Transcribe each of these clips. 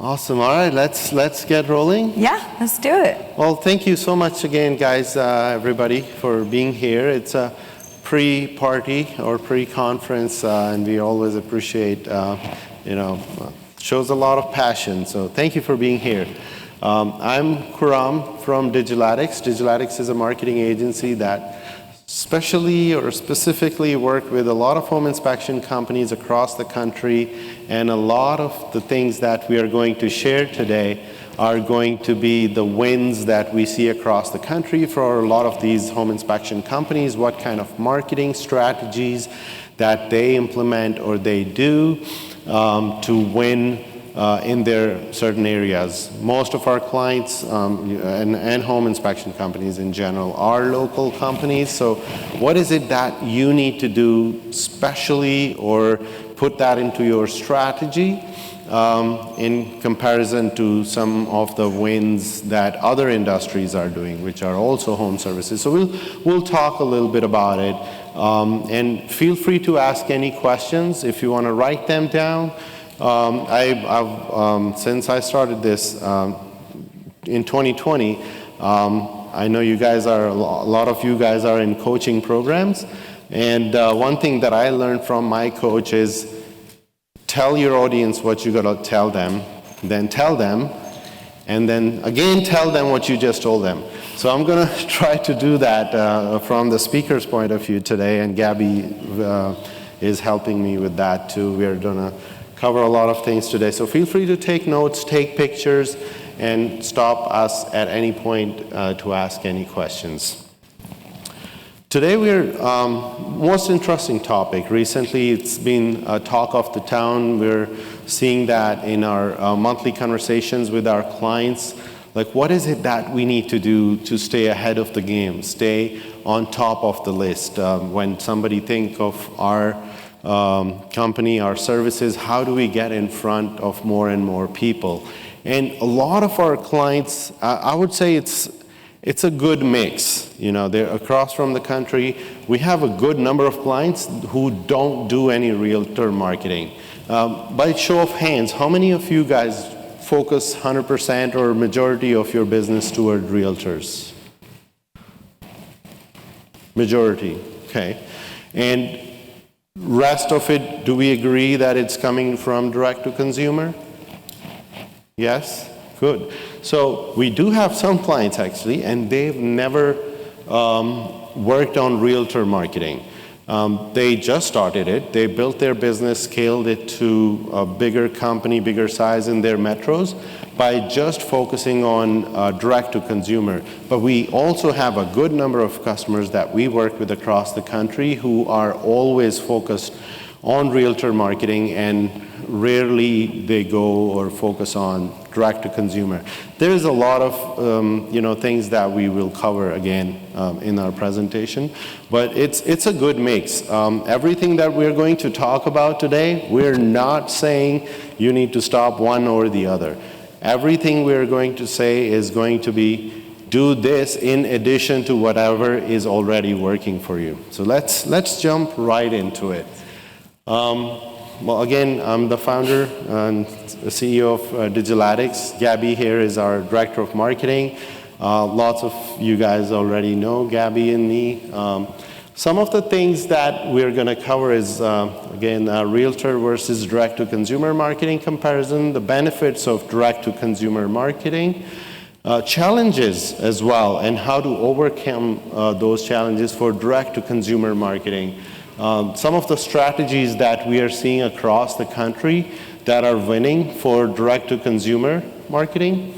Awesome. All right, let's get rolling. Yeah, let's do it. Well, thank you so much again, guys, everybody, for being here. It's a pre-party or pre-conference, and we always appreciate, shows a lot of passion. So thank you for being here. I'm Kuram from Digilatics. Digilatics is a marketing agency that specifically work with a lot of home inspection companies across the country, and a lot of the things that we are going to share today are going to be the wins that we see across the country for a lot of these home inspection companies, what kind of marketing strategies that they implement or they do to win in their certain areas. Most of our clients and home inspection companies in general are local companies. So what is it that you need to do specially or put that into your strategy in comparison to some of the wins that other industries are doing, which are also home services? So we'll talk a little bit about it. And feel free to ask any questions if you want to write them down. Since I started this in 2020, I know a lot of you guys are in coaching programs, and one thing that I learned from my coach is tell your audience what you gotta tell them, then tell them, and then again tell them what you just told them. So I'm gonna try to do that from the speaker's point of view today, and Gabby is helping me with that too. We're gonna cover a lot of things today. So feel free to take notes, take pictures, and stop us at any point to ask any questions. Today we're most interesting topic. Recently it's been a talk of the town. We're seeing that in our monthly conversations with our clients. Like, what is it that we need to do to stay ahead of the game, stay on top of the list? When somebody think of our company, our services, how do we get in front of more and more people? And a lot of our clients, I would say it's a good mix. They're across from the country. We have a good number of clients who don't do any realtor marketing. By show of hands, how many of you guys focus 100% or majority of your business toward realtors? Majority, okay. And rest of it, do we agree that it's coming from direct to consumer? Yes? Good. So we do have some clients actually, and they've never worked on realtor marketing. They just started it. They built their business, scaled it to a bigger company, bigger size in their metros by just focusing on direct to consumer. But we also have a good number of customers that we work with across the country who are always focused on realtor marketing, and rarely they go or focus on direct to consumer. There is a lot of things that we will cover again in our presentation, but it's a good mix. Everything that we're going to talk about today, we're not saying you need to stop one or the other. Everything we're going to say is going to be do this in addition to whatever is already working for you. So let's jump right into it. Well, again, I'm the founder and CEO of Digilatics. Gabby here is our director of marketing. Lots of you guys already know Gabby and me. Some of the things that we're going to cover is, again, realtor versus direct-to-consumer marketing comparison, the benefits of direct-to-consumer marketing, challenges as well, and how to overcome those challenges for direct-to-consumer marketing. Some of the strategies that we are seeing across the country that are winning for direct-to-consumer marketing.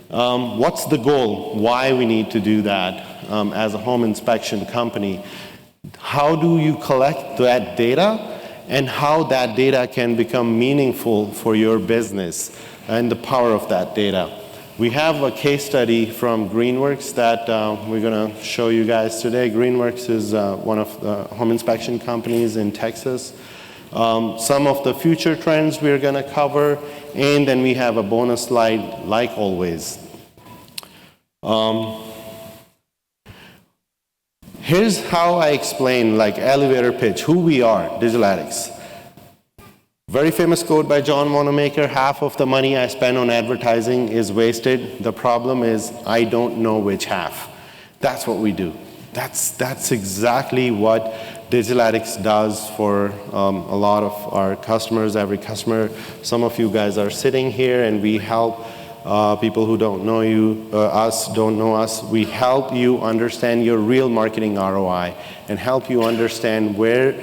What's the goal? Why we need to do that as a home inspection company? How do you collect that data, and how that data can become meaningful for your business and the power of that data? We have a case study from Greenworks that we're going to show you guys today. Greenworks is one of the home inspection companies in Texas. Some of the future trends we're going to cover, and then we have a bonus slide like always. Here's how I explain, like elevator pitch, who we are, Digilatics. Very famous quote by John Wanamaker, half of the money I spend on advertising is wasted. The problem is I don't know which half. That's what we do. That's exactly what Digital Addicts does for a lot of our customers, every customer. Some of you guys are sitting here and we help people who don't know you, don't know us. We help you understand your real marketing ROI and help you understand where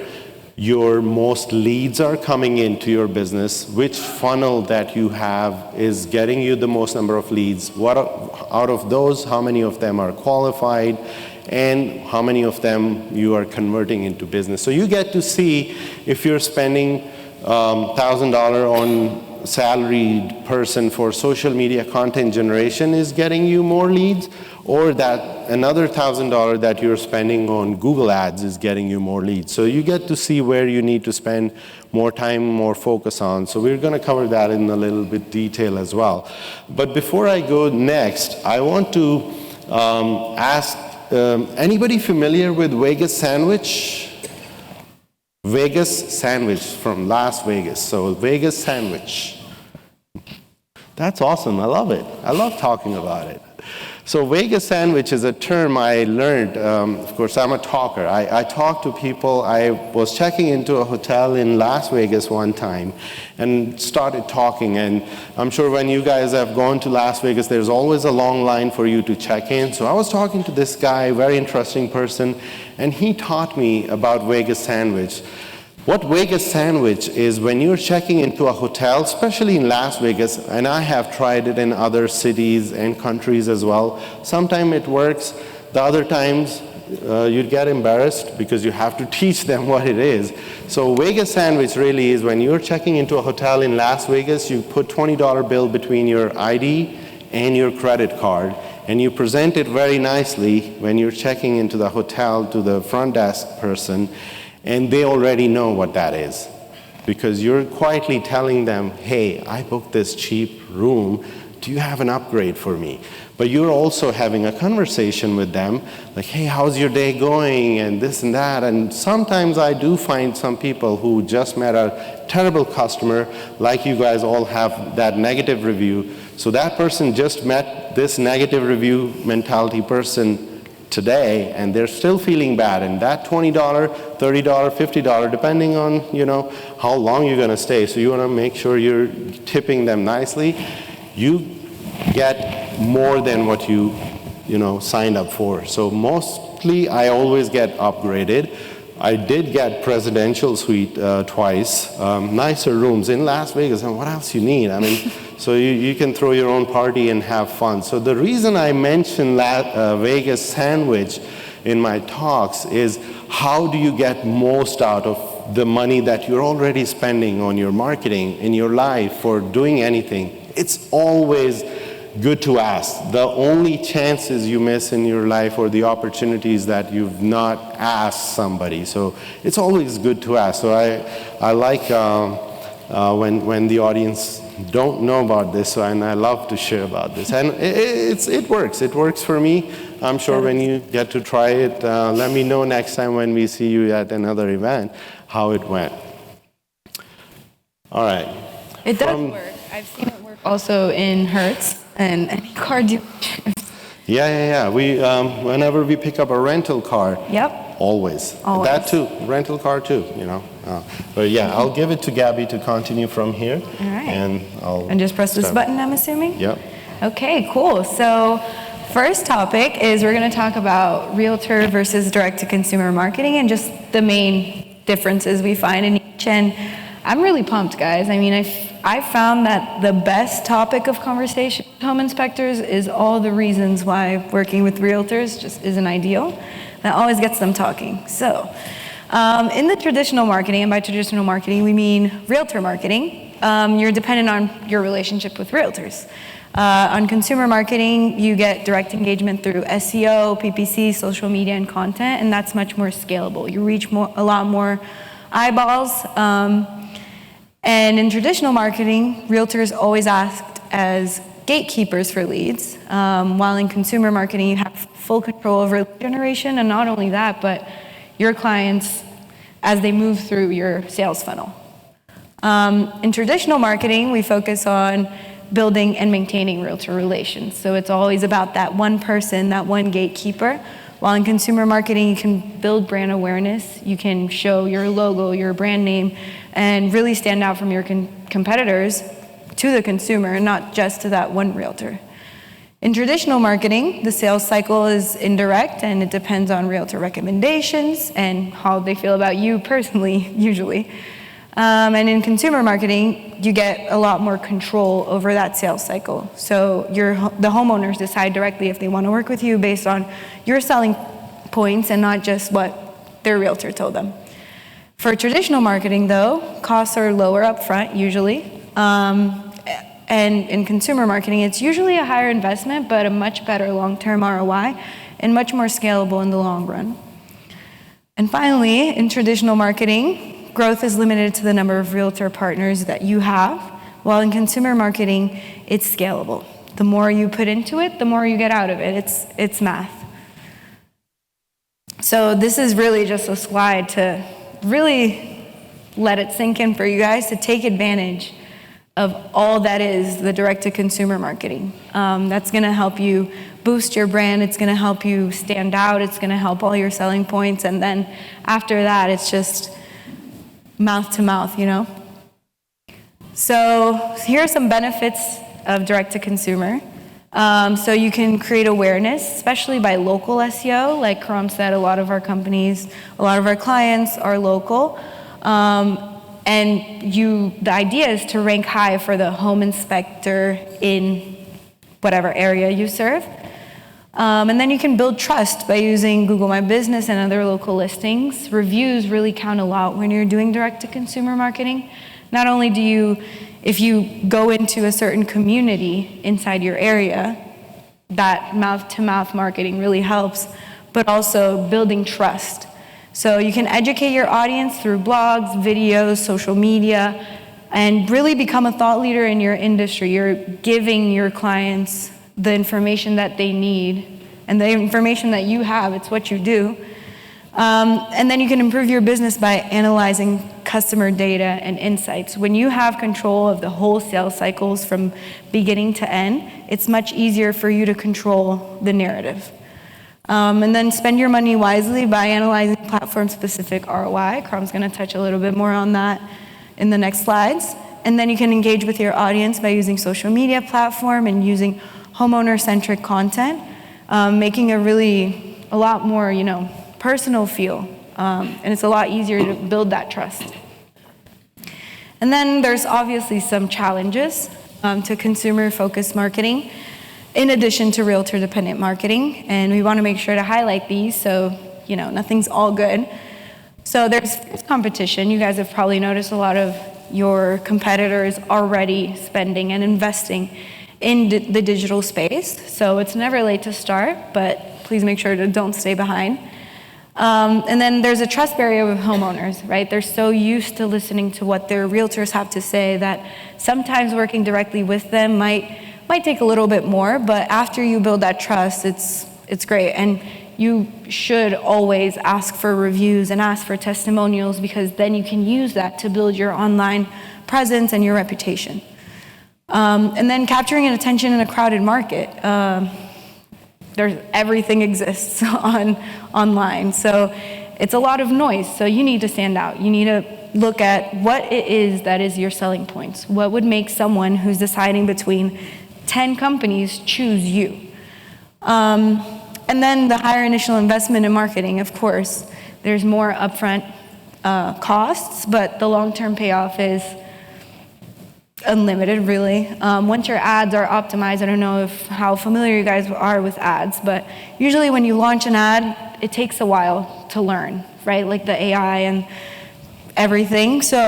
your most leads are coming into your business, which funnel that you have is getting you the most number of leads, out of those, how many of them are qualified, and how many of them you are converting into business. So you get to see if you're spending $1,000 on salaried person for social media content generation is getting you more leads, or that another $1,000 that you're spending on Google Ads is getting you more leads. So you get to see where you need to spend more time, more focus on. So we're going to cover that in a little bit detail as well. But before I go next, I want to ask, anybody familiar with Vegas Sandwich? Vegas Sandwich from Las Vegas. So Vegas Sandwich. That's awesome. I love it. I love talking about it. So Vegas Sandwich is a term I learned. Of course, I'm a talker. I talk to people. I was checking into a hotel in Las Vegas one time and started talking. And I'm sure when you guys have gone to Las Vegas, there's always a long line for you to check in. So I was talking to this guy, very interesting person, and he taught me about Vegas Sandwich. What Vegas Sandwich is, when you're checking into a hotel, especially in Las Vegas, and I have tried it in other cities and countries as well, sometimes it works. The other times, you'd get embarrassed because you have to teach them what it is. So Vegas Sandwich really is when you're checking into a hotel in Las Vegas, you put $20 bill between your ID and your credit card, and you present it very nicely when you're checking into the hotel to the front desk person, and they already know what that is because you're quietly telling them, hey, I booked this cheap room. Do you have an upgrade for me? But you're also having a conversation with them, like, hey, how's your day going, and this and that. And sometimes I do find some people who just met a terrible customer, like you guys all have that negative review. So that person just met this negative review mentality person today, and they're still feeling bad. And that $20, $30, $50, depending on how long you're going to stay. So you want to make sure you're tipping them nicely. You get more than what you signed up for. So mostly I always get upgraded. I did get presidential suite twice, nicer rooms in Las Vegas, and what else you need? I mean, so you can throw your own party and have fun. So the reason I mention Vegas Sandwich in my talks is how do you get most out of the money that you're already spending on your marketing in your life for doing anything? It's always good to ask. The only chances you miss in your life or the opportunities that you've not asked somebody. So it's always good to ask. So I like when the audience don't know about this, and I love to share about this. And it works. It works for me. I'm sure when you get to try it, let me know next time when we see you at another event how it went. All right. It does work. I've seen it work also in Hertz and any car dealership. Yeah. We whenever we pick up a rental car. Yep. Always. That too. Rental car too. But yeah, I'll give it to Gabby to continue from here. All right. And just press this button, I'm assuming. Yep. Okay. Cool. So first topic is we're going to talk about realtor versus direct-to-consumer marketing and just the main differences we find in each. And I'm really pumped, guys. I mean, I found that the best topic of conversation with home inspectors is all the reasons why working with realtors just isn't ideal. That always gets them talking. So, in the traditional marketing, and by traditional marketing, we mean realtor marketing, you're dependent on your relationship with realtors. On consumer marketing, you get direct engagement through SEO, PPC, social media, and content, and that's much more scalable. You reach a lot more eyeballs. And in traditional marketing, realtors always act as gatekeepers for leads, while in consumer marketing, you have full control over lead generation, and not only that, but your clients as they move through your sales funnel. In traditional marketing, we focus on building and maintaining realtor relations. So it's always about that one person, that one gatekeeper. While in consumer marketing, you can build brand awareness, you can show your logo, your brand name, and really stand out from your competitors to the consumer, and not just to that one realtor. In traditional marketing, the sales cycle is indirect, and it depends on realtor recommendations and how they feel about you personally, usually. And in consumer marketing, you get a lot more control over that sales cycle. So the homeowners decide directly if they want to work with you based on your selling points and not just what their realtor told them. For traditional marketing, though, costs are lower up front, usually. And in consumer marketing, it's usually a higher investment, but a much better long-term ROI and much more scalable in the long run. And finally, in traditional marketing, growth is limited to the number of realtor partners that you have, while in consumer marketing, it's scalable. The more you put into it, the more you get out of it. It's math. So this is really just a slide to really let it sink in for you guys to take advantage of all that is the direct-to-consumer marketing. That's going to help you boost your brand. It's going to help you stand out. It's going to help all your selling points. And then after that, it's just mouth to mouth, you know? So here are some benefits of direct-to-consumer. So you can create awareness, especially by local SEO. Like Karam said, a lot of our companies, a lot of our clients are local. And the idea is to rank high for the home inspector in whatever area you serve. And then you can build trust by using Google My Business and other local listings. Reviews really count a lot when you're doing direct-to-consumer marketing. Not only do you, if you go into a certain community inside your area, that mouth-to-mouth marketing really helps, but also building trust. So you can educate your audience through blogs, videos, social media, and really become a thought leader in your industry. You're giving your clients the information that they need and the information that you have. It's what you do. And then you can improve your business by analyzing customer data and insights. When you have control of the whole sales cycles from beginning to end, it's much easier for you to control the narrative. And then spend your money wisely by analyzing platform-specific ROI. Karam's going to touch a little bit more on that in the next slides. And then you can engage with your audience by using social media platform and using homeowner-centric content, making a lot more, personal feel. And it's a lot easier to build that trust. And then there's obviously some challenges to consumer-focused marketing, in addition to realtor-dependent marketing, and we want to make sure to highlight these so, nothing's all good. So there's competition. You guys have probably noticed a lot of your competitors already spending and investing in the digital space. So it's never late to start, but please make sure to don't stay behind. And then there's a trust barrier with homeowners, right? They're so used to listening to what their realtors have to say that sometimes working directly with them might take a little bit more, but after you build that trust, it's great. And you should always ask for reviews and ask for testimonials, because then you can use that to build your online presence and your reputation. And then capturing an attention in a crowded market. Everything exists online, so it's a lot of noise, so you need to stand out. You need to look at what it is that is your selling points. What would make someone who's deciding between 10 companies choose you? And then the higher initial investment in marketing, of course. There's more upfront costs, but the long-term payoff is unlimited, really. Once your ads are optimized, I don't know how familiar you guys are with ads, but usually when you launch an ad, it takes a while to learn, right? Like the AI and everything. So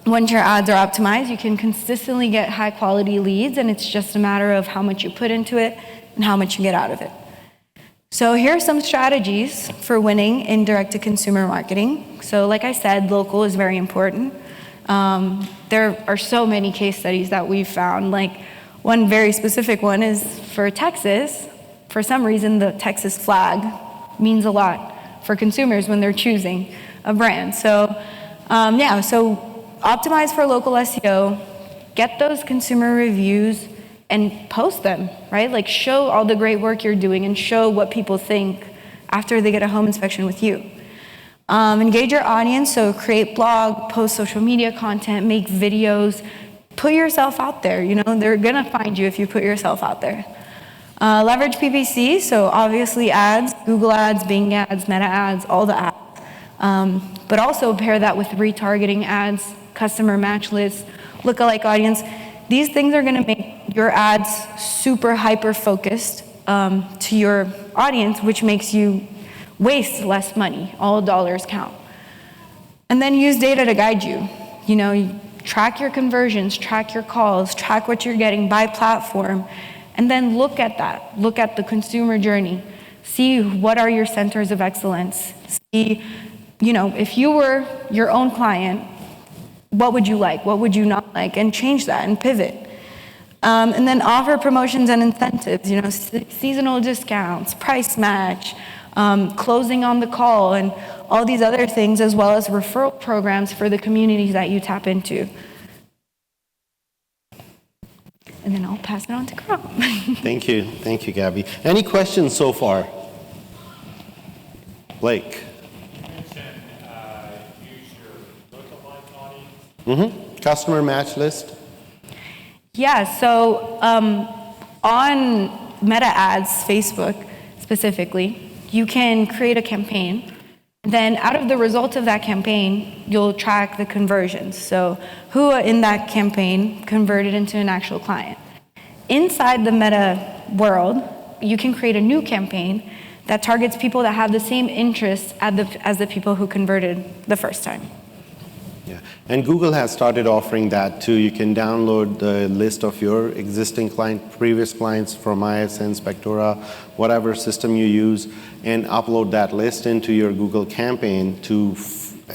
once your ads are optimized, you can consistently get high quality leads, and it's just a matter of how much you put into it and how much you get out of it. So here are some strategies for winning in direct-to-consumer marketing. So like I said, local is very important. There are so many case studies that we've found. Like one very specific one is for Texas. For some reason, the Texas flag means a lot for consumers when they're choosing a brand. So so optimize for local SEO, get those consumer reviews, and post them, right? Like show all the great work you're doing and show what people think after they get a home inspection with you. Engage your audience, so create blog, post social media content, make videos, put yourself out there. You know, they're gonna find you if you put yourself out there. Leverage PPC, so obviously ads, Google ads, Bing ads, Meta ads, all the ads. But also pair that with retargeting ads, customer match lists, lookalike audience. These things are gonna make your ads super hyper-focused to your audience, which makes you waste less money. All dollars count. And then use data to guide you. You know, you track your conversions, track your calls, track what you're getting by platform, and then look at that. Look at the consumer journey. See what are your centers of excellence. See, you know, if you were your own client, what would you like? What would you not like? And change that and pivot. And then offer promotions and incentives, you know, seasonal discounts, price match, closing on the call, and all these other things, as well as referral programs for the communities that you tap into. And then I'll pass it on to Carl. Thank you, Gabby. Any questions so far? Blake. You mentioned use your lookalike audience. Customer match list. Yeah, so on Meta ads, Facebook specifically, you can create a campaign. Then out of the results of that campaign, you'll track the conversions. So who in that campaign converted into an actual client. Inside the Meta world, you can create a new campaign that targets people that have the same interests as the people who converted the first time. Yeah, and Google has started offering that too. You can download the list of your existing previous clients from ISN, Spectora, whatever system you use, and upload that list into your Google campaign to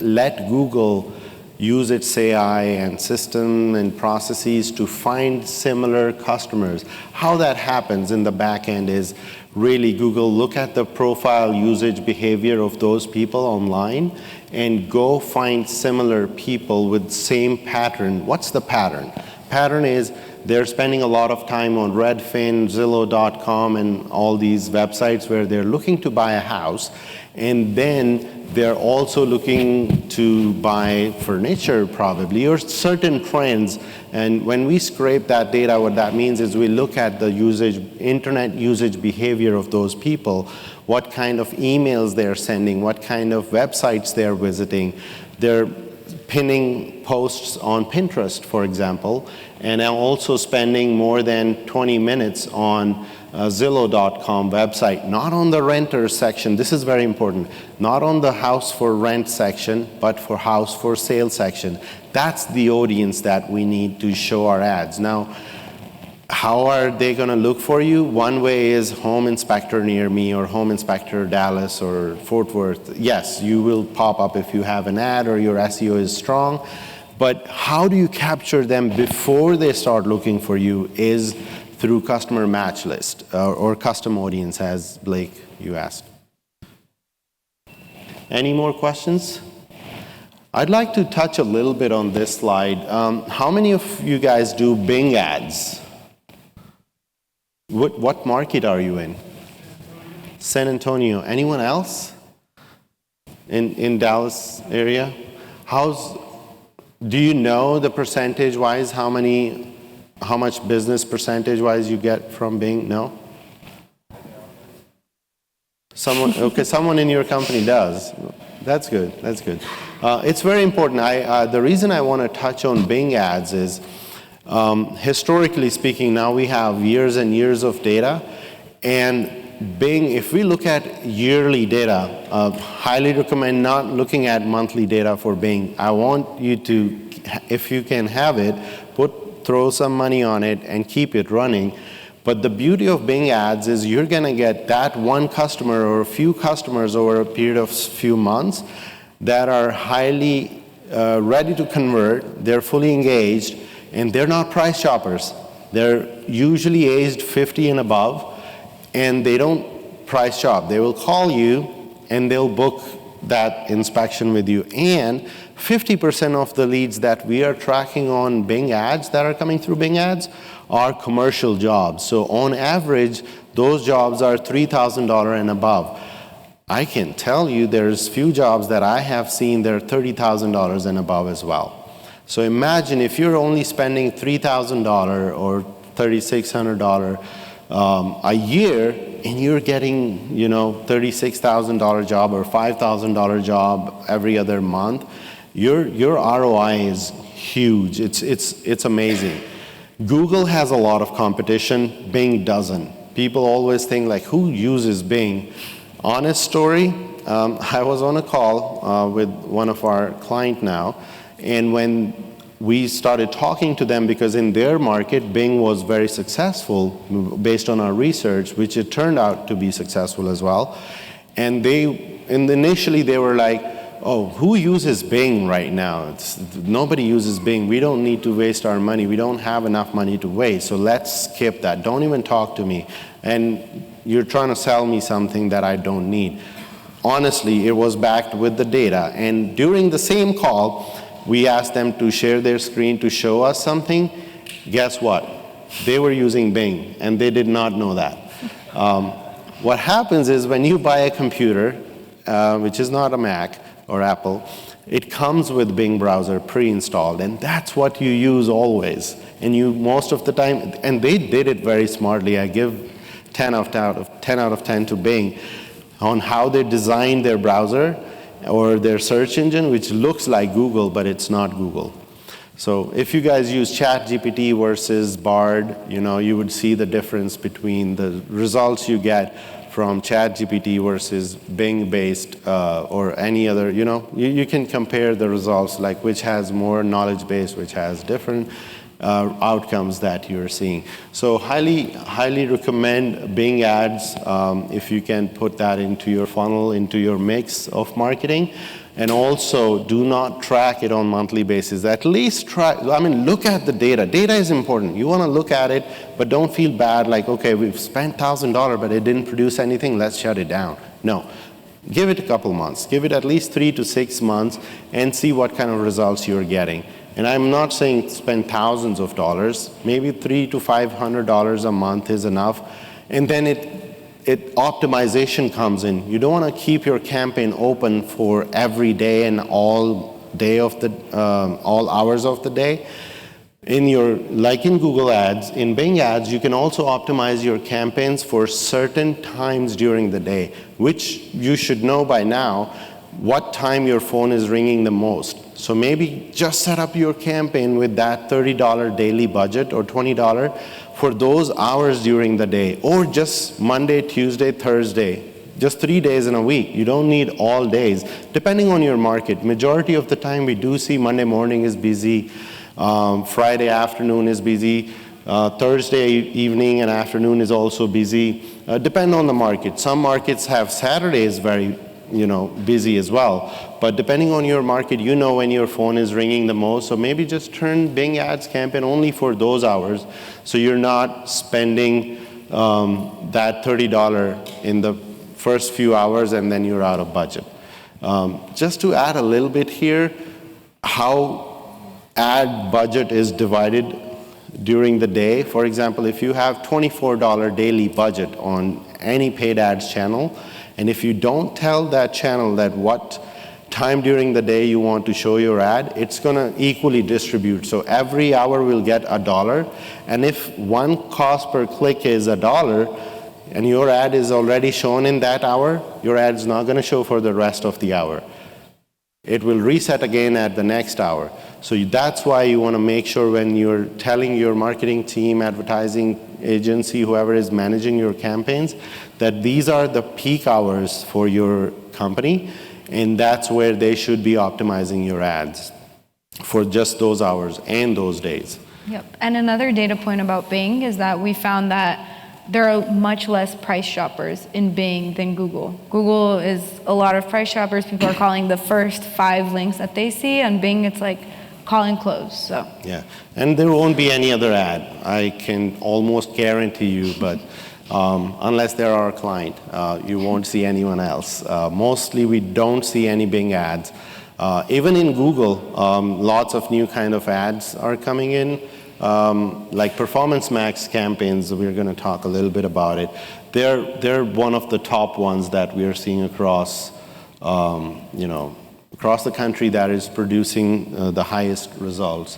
let Google use its AI and system and processes to find similar customers. How that happens in the back end is really Google look at the profile usage behavior of those people online and go find similar people with same pattern. What's the pattern? Pattern is they're spending a lot of time on Redfin, Zillow.com, and all these websites where they're looking to buy a house, and then they're also looking to buy furniture probably, or certain trends. And when we scrape that data, what that means is we look at the internet usage behavior of those people, what kind of emails they're sending, what kind of websites they're visiting. They're pinning posts on Pinterest, for example, and I'm also spending more than 20 minutes on Zillow.com website, not on the renter section. This is very important. Not on the house for rent section, but for house for sale section. That's the audience that we need to show our ads. Now, how are they going to look for you? One way is home inspector near me, or home inspector Dallas or Fort Worth. Yes, you will pop up if you have an ad or your SEO is strong. But how do you capture them before they start looking for you is through customer match list or custom audience, as Blake, you asked. Any more questions? I'd like to touch a little bit on this slide. How many of you guys do Bing ads? What market are you in? San Antonio. Anyone else in Dallas area? Do you know the percentage-wise how much business percentage-wise you get from Bing? No? Someone in your company does. That's good. It's very important. The reason I want to touch on Bing ads is historically speaking, now we have years and years of data, and Bing, if we look at yearly data, highly recommend not looking at monthly data for Bing. I want you to, if you can have it, throw some money on it and keep it running. But the beauty of Bing ads is you're going to get that one customer or a few customers over a period of few months that are highly ready to convert, they're fully engaged, and they're not price shoppers. They're usually aged 50 and above, and they don't price shop. They will call you and they'll book that inspection with you. And 50% of the leads that we are tracking on Bing ads that are coming through Bing ads are commercial jobs. So on average, those jobs are $3,000 and above. I can tell you there's few jobs that I have seen that are $30,000 and above as well. So imagine if you're only spending $3,000 or $3,600 a year, and you're getting, $36,000 job or $5,000 job every other month, your ROI is huge. It's amazing. Google has a lot of competition. Bing doesn't. People always think like, who uses Bing? Honest story, I was on a call with one of our client now, and when we started talking to them, because in their market, Bing was very successful based on our research, which it turned out to be successful as well. And initially they were like, oh, who uses Bing right now? Nobody uses Bing. We don't need to waste our money. We don't have enough money to waste, so let's skip that. Don't even talk to me. And you're trying to sell me something that I don't need. Honestly, it was backed with the data. And during the same call, we asked them to share their screen to show us something. Guess what? They were using Bing, and they did not know that. What happens is when you buy a computer, which is not a Mac or Apple, it comes with Bing browser pre-installed, and that's what you use always. And you most of the time, and they did it very smartly. I give 10 out of 10 to Bing on how they designed their browser or their search engine, which looks like Google, but it's not Google. So if you guys use ChatGPT versus Bard, you would see the difference between the results you get from ChatGPT versus Bing-based or any other, you can compare the results, like which has more knowledge base, which has different outcomes that you're seeing. So highly recommend Bing ads if you can put that into your funnel, into your mix of marketing. And also do not track it on monthly basis. At least look at the data. Data is important. You want to look at it, but don't feel bad like, okay, we've spent $1,000, but it didn't produce anything, let's shut it down. No. Give it a couple months. Give it at least 3 to 6 months and see what kind of results you're getting. And I'm not saying spend thousands of dollars. Maybe $300 to $500 a month is enough. And then optimization comes in. You don't want to keep your campaign open for every day and all hours of the day. Like in Google Ads, in Bing Ads, you can also optimize your campaigns for certain times during the day, which you should know by now what time your phone is ringing the most. So maybe just set up your campaign with that $30 daily budget or $20 for those hours during the day, or just Monday, Tuesday, Thursday, just 3 days in a week. You don't need all days, depending on your market. Majority of the time we do see Monday morning is busy, Friday afternoon is busy, Thursday evening and afternoon is also busy. Depend on the market. Some markets have Saturdays very busy as well. But depending on your market, when your phone is ringing the most. So maybe just turn Bing Ads campaign only for those hours, so you're not spending that $30 in the first few hours and then you're out of budget. Just to add a little bit here, how ad budget is divided during the day. For example, if you have $24 daily budget on any paid ads channel, and if you don't tell that channel that what time during the day you want to show your ad, it's going to equally distribute. So every hour will get $1. And if one cost per click is $1 and your ad is already shown in that hour, your ad is not going to show for the rest of the hour. It will reset again at the next hour. So that's why you want to make sure when you're telling your marketing team, advertising agency, whoever is managing your campaigns, that these are the peak hours for your company, and that's where they should be optimizing your ads for just those hours and those days. Yep. And another data point about Bing is that we found that there are much less price shoppers in Bing than Google. Google is a lot of price shoppers. People are calling the first 5 links that they see. On Bing, it's like call and close. So yeah, and there won't be any other ad. I can almost guarantee you, but unless they're our client. You won't see anyone else. Mostly we don't see any Bing ads. Even in Google, lots of new kind of ads are coming in, like Performance Max campaigns. We're going to talk a little bit about it. They're one of the top ones that we are seeing across, across the country that is producing the highest results.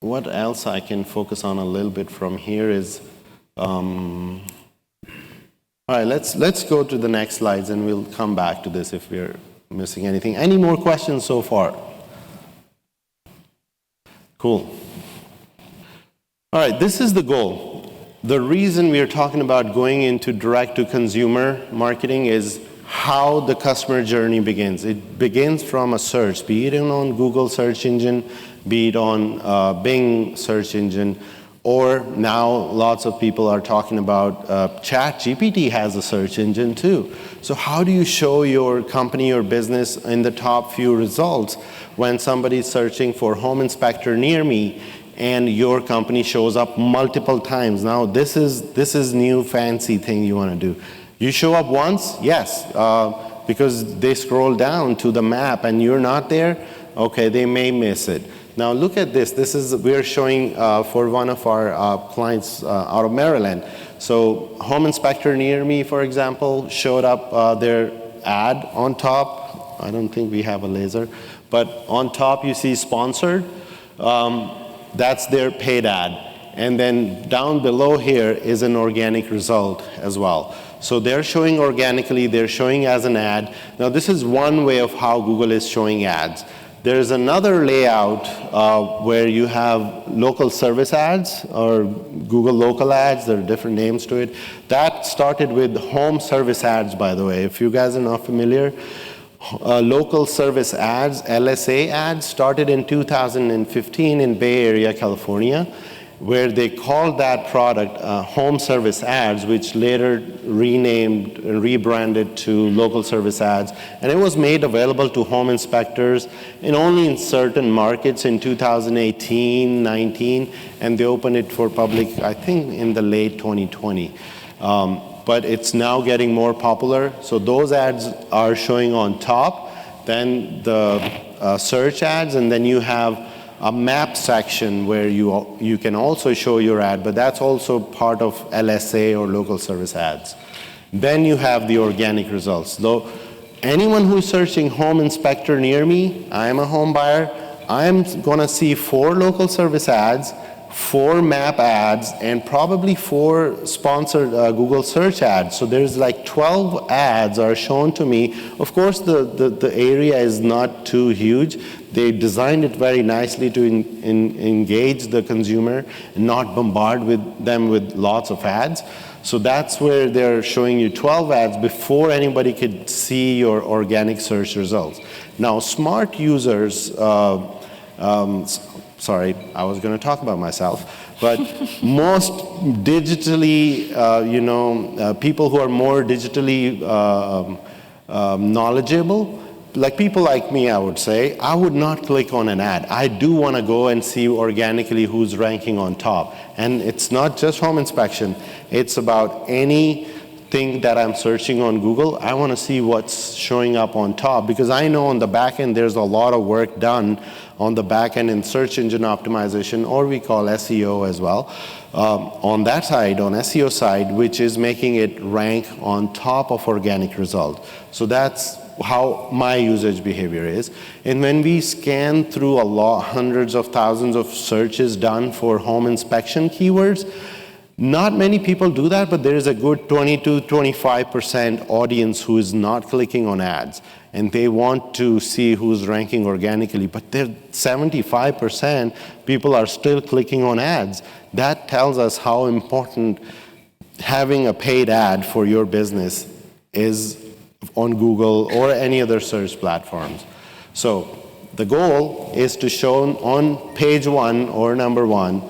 What else I can focus on a little bit from here is, all right, let's go to the next slides and we'll come back to this if we're missing anything. Any more questions so far? Cool. All right, this is the goal. The reason we are talking about going into direct-to-consumer marketing is how the customer journey begins. It begins from a search, be it on Google search engine, be it on Bing search engine, or now lots of people are talking about ChatGPT has a search engine too. So how do you show your company or business in the top few results when somebody's searching for home inspector near me and your company shows up multiple times? Now this is new fancy thing you want to do. You show up once, yes, because they scroll down to the map and you're not there, okay, they may miss it. Now look at this. We're showing for one of our clients out of Maryland. So home inspector near me, for example, showed up their ad on top. I don't think we have a laser, but on top you see sponsored. That's their paid ad. And then down below here is an organic result as well. So they're showing organically, they're showing as an ad. Now this is one way of how Google is showing ads. There's another layout where you have local service ads or Google local ads. There are different names to it. That started with home service ads, by the way. If you guys are not familiar, local service ads, LSA ads, started in 2015 in Bay Area, California, where they called that product home service ads, which later renamed and rebranded to local service ads. And it was made available to home inspectors and only in certain markets in 2018, 19, and they opened it for public, I think, in the late 2020. But it's now getting more popular. So those ads are showing on top, then the search ads, and then you have a map section where you can also show your ad, but that's also part of LSA or local service ads. Then you have the organic results. Though anyone who's searching home inspector near me, I am a home buyer, I'm gonna see 4 local service ads, 4 map ads, and probably 4 sponsored Google search ads. So there's like 12 ads are shown to me. Of course, the area is not too huge. They designed it very nicely to engage the consumer and not bombard them with lots of ads. So that's where they're showing you 12 ads before anybody could see your organic search results. Now, smart users, sorry, I was going to talk about myself, but most digitally, people who are more digitally knowledgeable, like people like me, I would say, I would not click on an ad. I do want to go and see organically who's ranking on top. And it's not just home inspection. It's about anything that I'm searching on Google. I want to see what's showing up on top because I know on the back end there's a lot of work done on the back end in search engine optimization, or we call SEO as well, on that side, on SEO side, which is making it rank on top of organic result. So that's how my usage behavior is. And when we scan through hundreds of thousands of searches done for home inspection keywords, not many people do that, but there is a good 20 to 25% audience who is not clicking on ads. And they want to see who's ranking organically, but 75% people are still clicking on ads. That tells us how important having a paid ad for your business is on Google or any other search platforms. So the goal is to show on page 1 or number 1,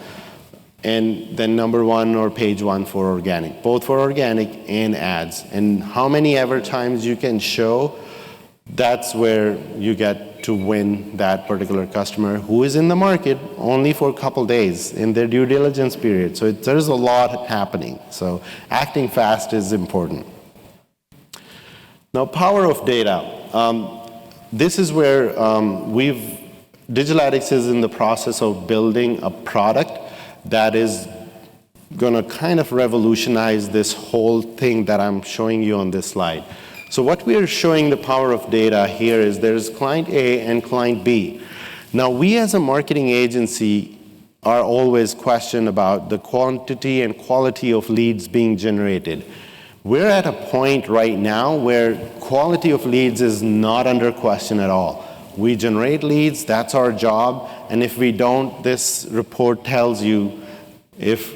and then number 1 or page 1 for organic, both for organic and ads. And how many ever times you can show, that's where you get to win that particular customer who is in the market only for a couple days in their due diligence period. So there's a lot happening. So acting fast is important. Now, power of data. This is where Digital Addicts is in the process of building a product that is going to kind of revolutionize this whole thing that I'm showing you on this slide. So what we are showing the power of data here is there's client A and client B. Now, we as a marketing agency are always questioned about the quantity and quality of leads being generated. We're at a point right now where quality of leads is not under question at all. We generate leads, that's our job, and if we don't, this report tells you if,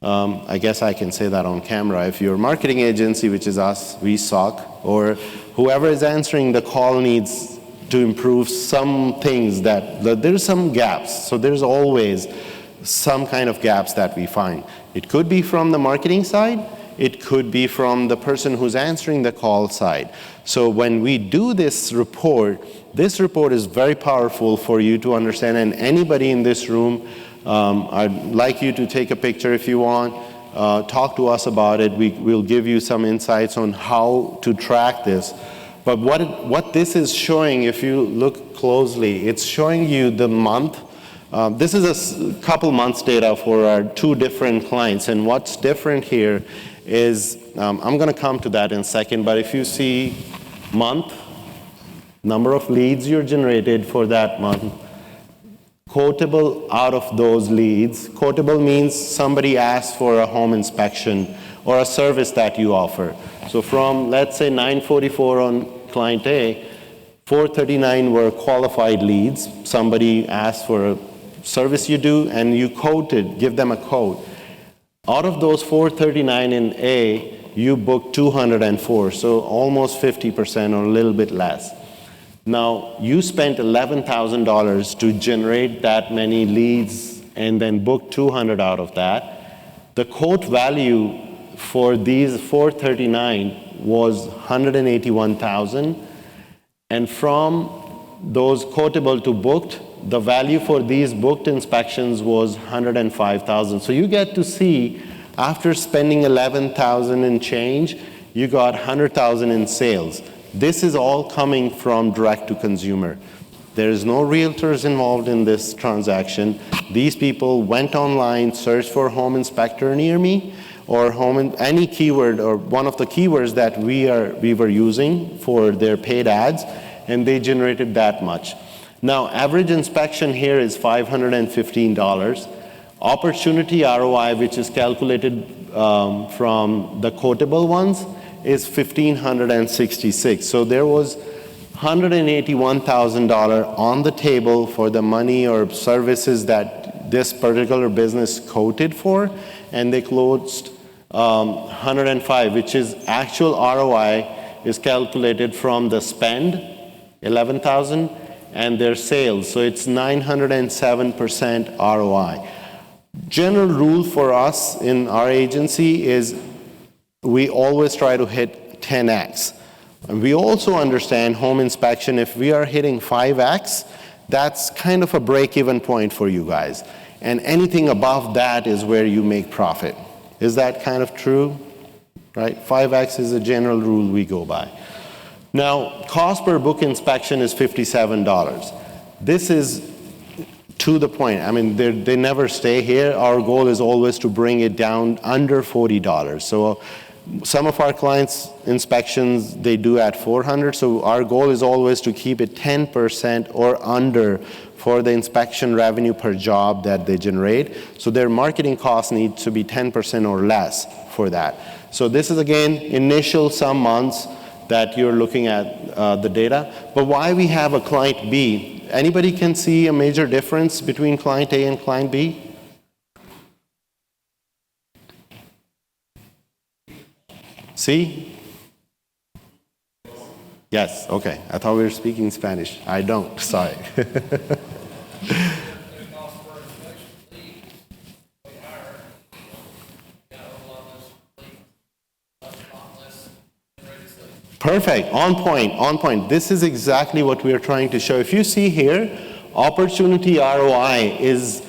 I guess I can say that on camera, if your marketing agency, which is us, we suck, or whoever is answering the call needs to improve some things that there's some gaps. So there's always some kind of gaps that we find. It could be from the marketing side, it could be from the person who's answering the call side. So when we do this report is very powerful for you to understand, and anybody in this room, I'd like you to take a picture if you want, talk to us about it. We'll give you some insights on how to track this. But what this is showing, if you look closely, it's showing you the month. This is a couple months data for our two different clients, and what's different here is, I'm going to come to that in a second, but if you see month, number of leads you generated for that month, quotable out of those leads. Quotable means somebody asked for a home inspection or a service that you offer. So from, let's say, 944 on client A, 439 were qualified leads. Somebody asked for a service you do, and you quoted, give them a quote. Out of those 439 in A, you booked 204, so almost 50% or a little bit less. Now, you spent $11,000 to generate that many leads and then book 200 out of that. The quote value for these 439 was $181,000, and from those quotable to booked, the value for these booked inspections was $105,000. So you get to see, after spending $11,000 and change, you got $100,000 in sales. This is all coming from direct to consumer. There is no realtors involved in this transaction. These people went online, searched for home inspector near me, or any keyword, or one of the keywords that we were using for their paid ads, and they generated that much. Now, average inspection here is $515. Opportunity ROI, which is calculated from the quotable ones, is $1,566. So there was $181,000 on the table for the money or services that this particular business quoted for, and they closed 105, which is actual ROI is calculated from the spend, 11,000, and their sales. So it's 907% ROI. General rule for us in our agency is we always try to hit 10x. And we also understand home inspection, if we are hitting 5x, that's kind of a break-even point for you guys. And anything above that is where you make profit. Is that kind of true? Right? 5x is a general rule we go by. Now, cost per book inspection is $57. This is to the point. I mean, they never stay here. Our goal is always to bring it down under $40. So some of our clients' inspections, they do at $400. So our goal is always to keep it 10% or under for the inspection revenue per job that they generate. So their marketing costs need to be 10% or less for that. So this is, again, initial some months that you're looking at the data. But why we have a client B? Anybody can see a major difference between client A and client B? See? Yes, okay. I thought we were speaking Spanish. I don't, sorry. Perfect, on point, on point. This is exactly what we are trying to show. If you see here, opportunity ROI is,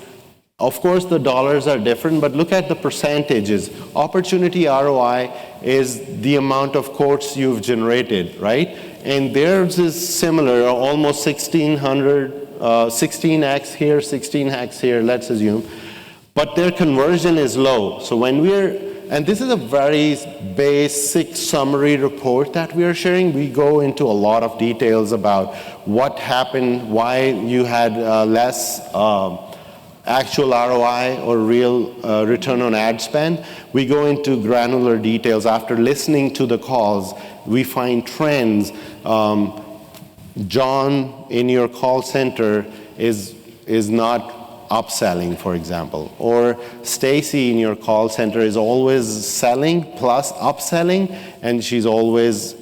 of course the dollars are different, but look at the percentages. Opportunity ROI is the amount of quotes you've generated, right? And theirs is similar, almost 1600, 16x here, 16x here, let's assume. But their conversion is low. So when and this is a very basic summary report that we are sharing. We go into a lot of details about what happened, why you had less actual ROI or real return on ad spend. We go into granular details. After listening to the calls, we find trends. John in your call center is not upselling, for example, or Stacy in your call center is always selling plus upselling, and she's always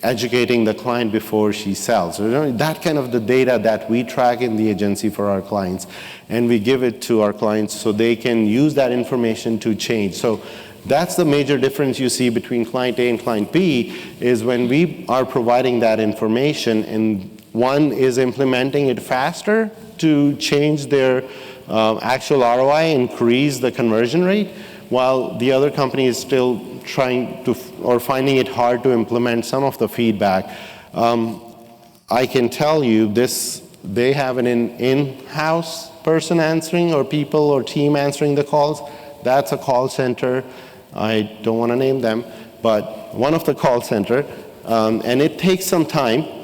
educating the client before she sells. So that kind of the data that we track in the agency for our clients, and we give it to our clients so they can use that information to change. So that's the major difference you see between client A and client B, is when we are providing that information and one is implementing it faster to change their actual ROI, increase the conversion rate, while the other company is still trying to, or finding it hard to implement some of the feedback. I can tell you this, they have an in-house person answering, or people or team answering the calls. That's a call center. I don't want to name them, but one of the call center, and it takes some time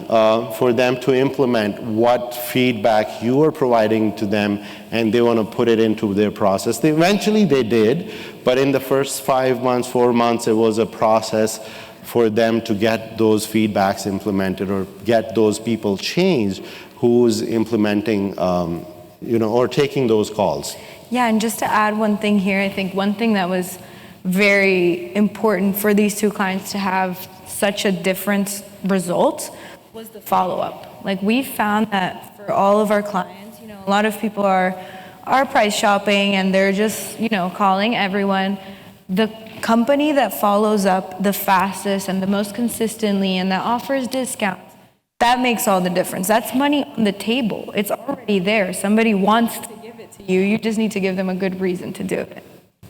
for them to implement what feedback you are providing to them, and they want to put it into their process. Eventually they did, but in the first 5 months, 4 months, it was a process for them to get those feedbacks implemented or get those people changed who's implementing, or taking those calls. Yeah, and just to add one thing here, I think one thing that was very important for these two clients to have such a different result was the follow-up. Like, we found that for all of our clients, a lot of people are price shopping and they're just, calling everyone. The company that follows up the fastest and the most consistently and that offers discounts, that makes all the difference. That's money on the table. It's already there. Somebody wants to give it to you. You just need to give them a good reason to do it.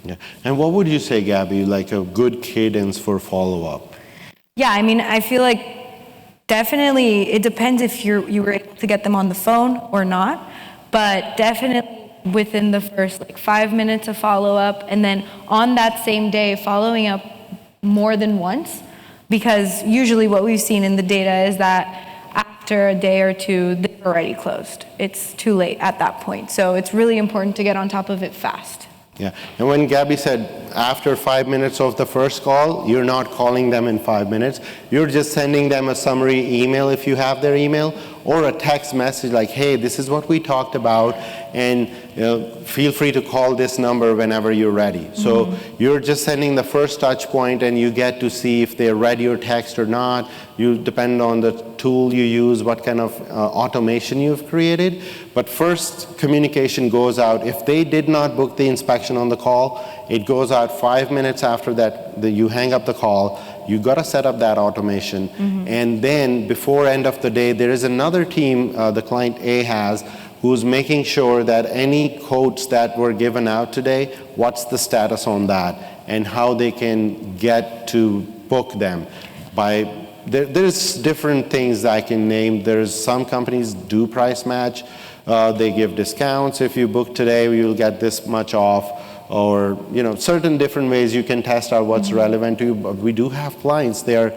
Yeah. And what would you say, Gabby, like a good cadence for follow-up? Yeah, I feel like definitely it depends if you were able to get them on the phone or not, but definitely within the first 5 minutes of follow-up, and then on that same day following up more than once, because usually what we've seen in the data is that after a day or two, they're already closed. It's too late at that point. So it's really important to get on top of it fast. Yeah, and when Gabby said after 5 minutes of the first call, you're not calling them in 5 minutes. You're just sending them a summary email if you have their email, or a text message like, hey, this is what we talked about, and feel free to call this number whenever you're ready. So you're just sending the first touch point, and you get to see if they read your text or not. You depend on the tool you use, what kind of automation you've created. But first, communication goes out. If they did not book the inspection on the call, it goes out 5 minutes after that you hang up the call. You got to set up that automation. And then before end of the day, there is another team the client A has who's making sure that any quotes that were given out today, what's the status on that, and how they can get to book them. There's different things I can name. There's some companies do price match. They give discounts. If you book today, you'll get this much off. Or certain different ways you can test out what's relevant to you. But we do have clients there.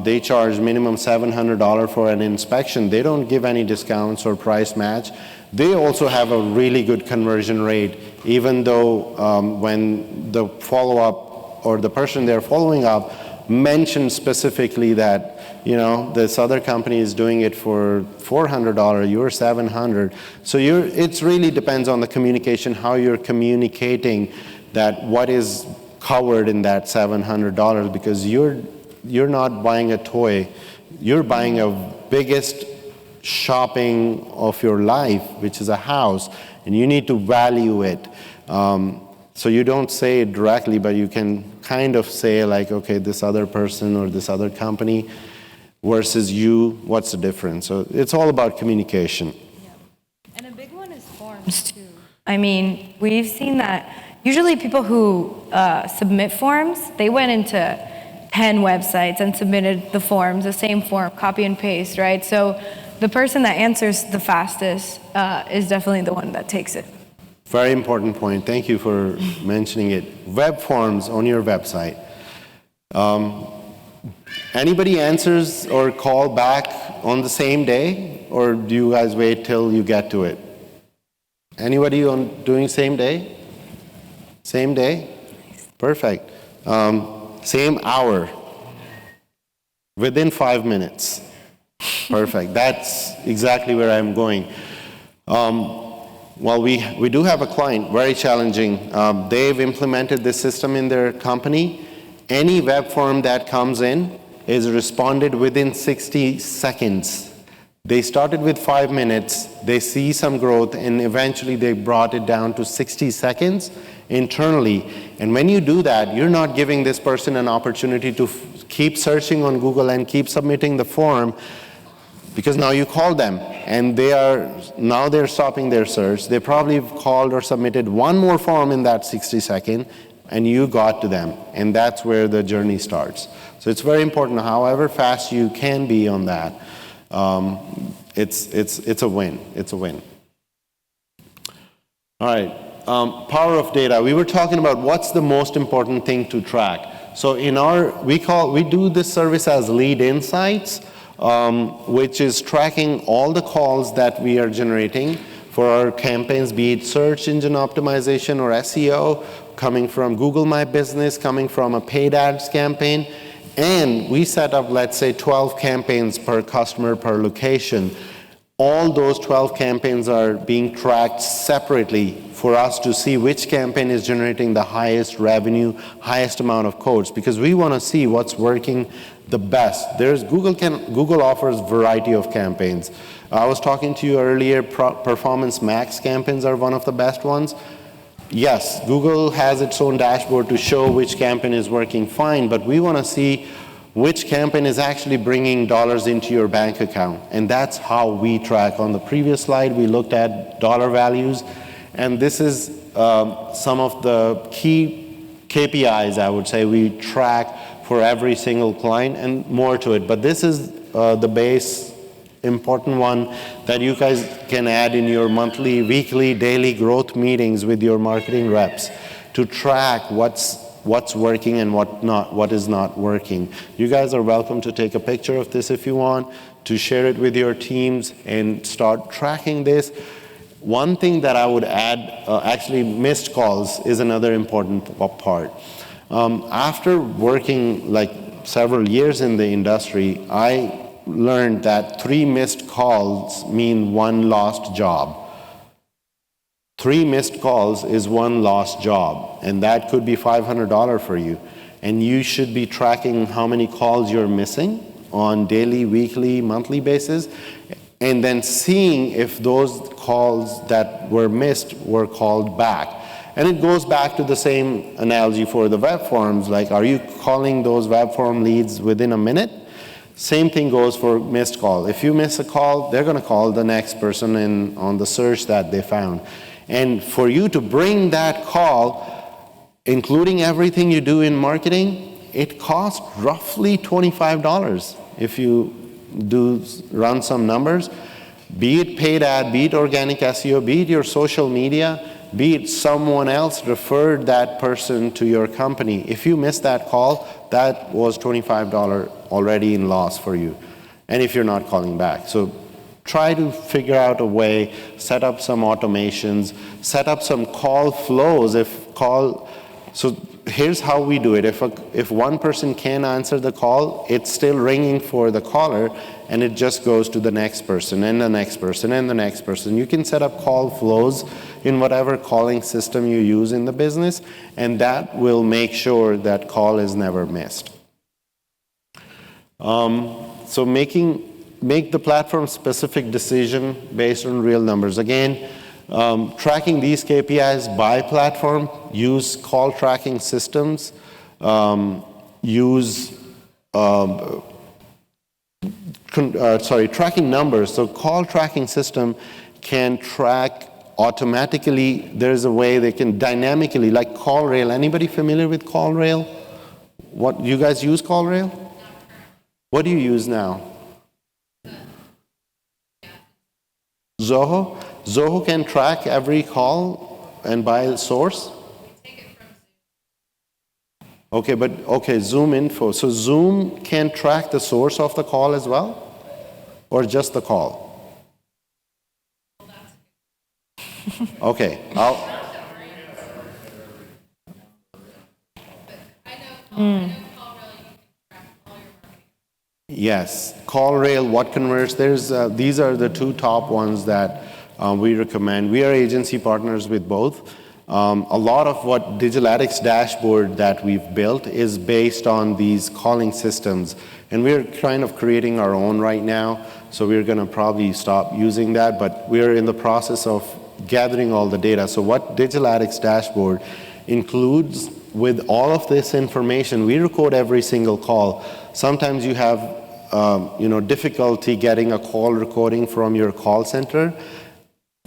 They charge minimum $700 for an inspection. They don't give any discounts or price match. They also have a really good conversion rate, even though when the follow-up or the person they're following up mentioned specifically that this other company is doing it for $400, you're $700. So it really depends on the communication, how you're communicating that what is covered in that $700, because you're not buying a toy, you're buying a biggest shopping of your life, which is a house, and you need to value it. So you don't say it directly, but you can kind of say like, okay, this other person or this other company versus you, what's the difference? So it's all about communication. And a big one is forms too. I mean, we've seen that usually people who submit forms, they went into 10 websites and submitted the forms, the same form, copy and paste, right? So the person that answers the fastest is definitely the one that takes it. Very important point. Thank you for mentioning it. Web forms on your website. Anybody answers or call back on the same day, or do you guys wait till you get to it? Anybody on doing same day? Same day? Perfect. Same hour. Within 5 minutes. Perfect. That's exactly where I'm going. Well, we do have a client, very challenging. They've implemented this system in their company. Any web form that comes in is responded within 60 seconds. They started with 5 minutes, they see some growth, and eventually they brought it down to 60 seconds internally. And when you do that, you're not giving this person an opportunity to keep searching on Google and keep submitting the form, because now you call them and they're stopping their search. They probably called or submitted one more form in that 60 second, and you got to them, and that's where the journey starts. So it's very important, however fast you can be on that. It's a win. It's a win. All right. Power of data. We were talking about what's the most important thing to track. So we do this service as Lead Insights, which is tracking all the calls that we are generating for our campaigns, be it search engine optimization or SEO, coming from Google My Business, coming from a paid ads campaign. And we set up, let's say, 12 campaigns per customer per location. All those 12 campaigns are being tracked separately for us to see which campaign is generating the highest revenue, highest amount of quotes, because we want to see what's working the best. Google offers variety of campaigns. I was talking to you earlier, Performance Max campaigns are one of the best ones. Yes, Google has its own dashboard to show which campaign is working fine, but we want to see which campaign is actually bringing dollars into your bank account. And that's how we track. On the previous slide, we looked at dollar values, and this is some of the key KPIs, I would say, we track for every single client, and more to it. But this is the base important one that you guys can add in your monthly, weekly, daily growth meetings with your marketing reps to track what's working and what is not working. You guys are welcome to take a picture of this if you want, to share it with your teams and start tracking this. One thing that I would add, actually missed calls is another important part. After working like several years in the industry, I learned that 3 missed calls mean 1 lost job. 3 missed calls is 1 lost job, and that could be $500 for you. And you should be tracking how many calls you're missing on daily, weekly, monthly basis, and then seeing if those calls that were missed were called back. And it goes back to the same analogy for the web forms, like, are you calling those web form leads within a minute? Same thing goes for missed call. If you miss a call, they're going to call the next person on the search that they found. And for you to bring that call, including everything you do in marketing, it costs roughly $25 if you run some numbers. Be it paid ad, be it organic SEO, be it your social media, be it someone else referred that person to your company. If you miss that call, that was $25 already in loss for you, and if you're not calling back. So try to figure out a way, set up some automations, set up some call flows. So here's how we do it. If one person can answer the call, it's still ringing for the caller, and it just goes to the next person and the next person and the next person. You can set up call flows in whatever calling system you use in the business, and that will make sure that call is never missed. So make the platform specific decision based on real numbers. Again, Tracking these KPIs by platform, use call tracking systems, use tracking numbers. So call tracking system can track automatically. There's a way they can dynamically, like CallRail. Anybody familiar with CallRail? What, you guys use CallRail? What do you use now? Zoho? Zoho can track every call and by source? Okay, but okay, Zoom info. So Zoom can track the source of the call as well? Or just the call? Okay, yes, CallRail, What Converts, these are the two top ones that we recommend. We are agency partners with both. A lot of what Digitalytics dashboard that we've built is based on these calling systems. And we're kind of creating our own right now, so we're going to probably stop using that, but we're in the process of gathering all the data. So what Digitalytics dashboard includes with all of this information, we record every single call. Sometimes you have difficulty getting a call recording from your call center.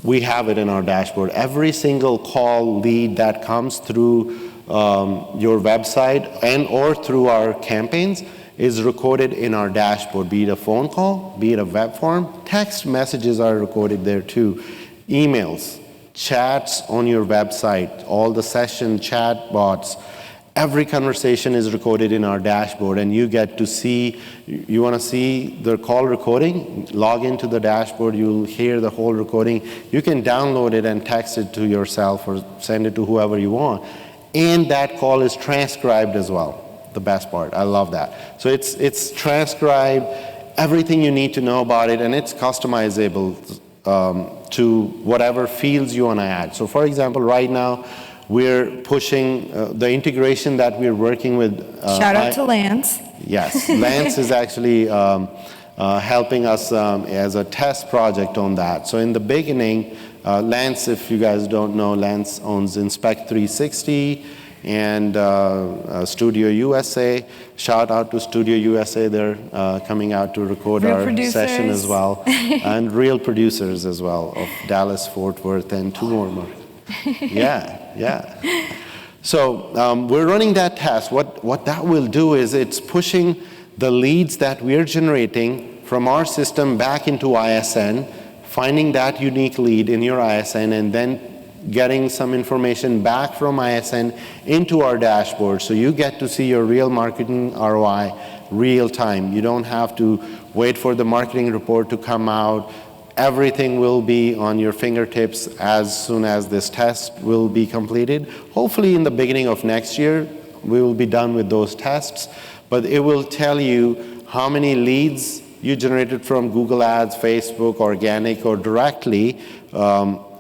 We have it in our dashboard. Every single call lead that comes through your website and or through our campaigns is recorded in our dashboard, be it a phone call, be it a web form. Text messages are recorded there too. Emails, chats on your website, all the session chat bots, every conversation is recorded in our dashboard, and you get to see, you want to see the call recording, log into the dashboard, you'll hear the whole recording. You can download it and text it to yourself or send it to whoever you want. And that call is transcribed as well. The best part, I love that. So it's transcribed, everything you need to know about it, and it's customizable to whatever fields you want to add. So for example, right now, we're pushing the integration that we're working with. Shout out to Lance. Yes, Lance is actually helping us as a test project on that. So in the beginning, Lance, if you guys don't know, Lance owns Inspect 360 and Studio USA. Shout out to Studio USA. They're coming out to record Real our producers. session as well. And Real Producers as well of Dallas, Fort Worth, and two more. Yeah. So we're running that test. What that will do is it's pushing the leads that we're generating from our system back into ISN, finding that unique lead in your ISN, and then getting some information back from ISN into our dashboard. So you get to see your real marketing ROI real time. You don't have to wait for the marketing report to come out. Everything will be on your fingertips as soon as this test will be completed. Hopefully in the beginning of next year, we will be done with those tests, but it will tell you how many leads you generated from Google Ads, Facebook, organic, or directly,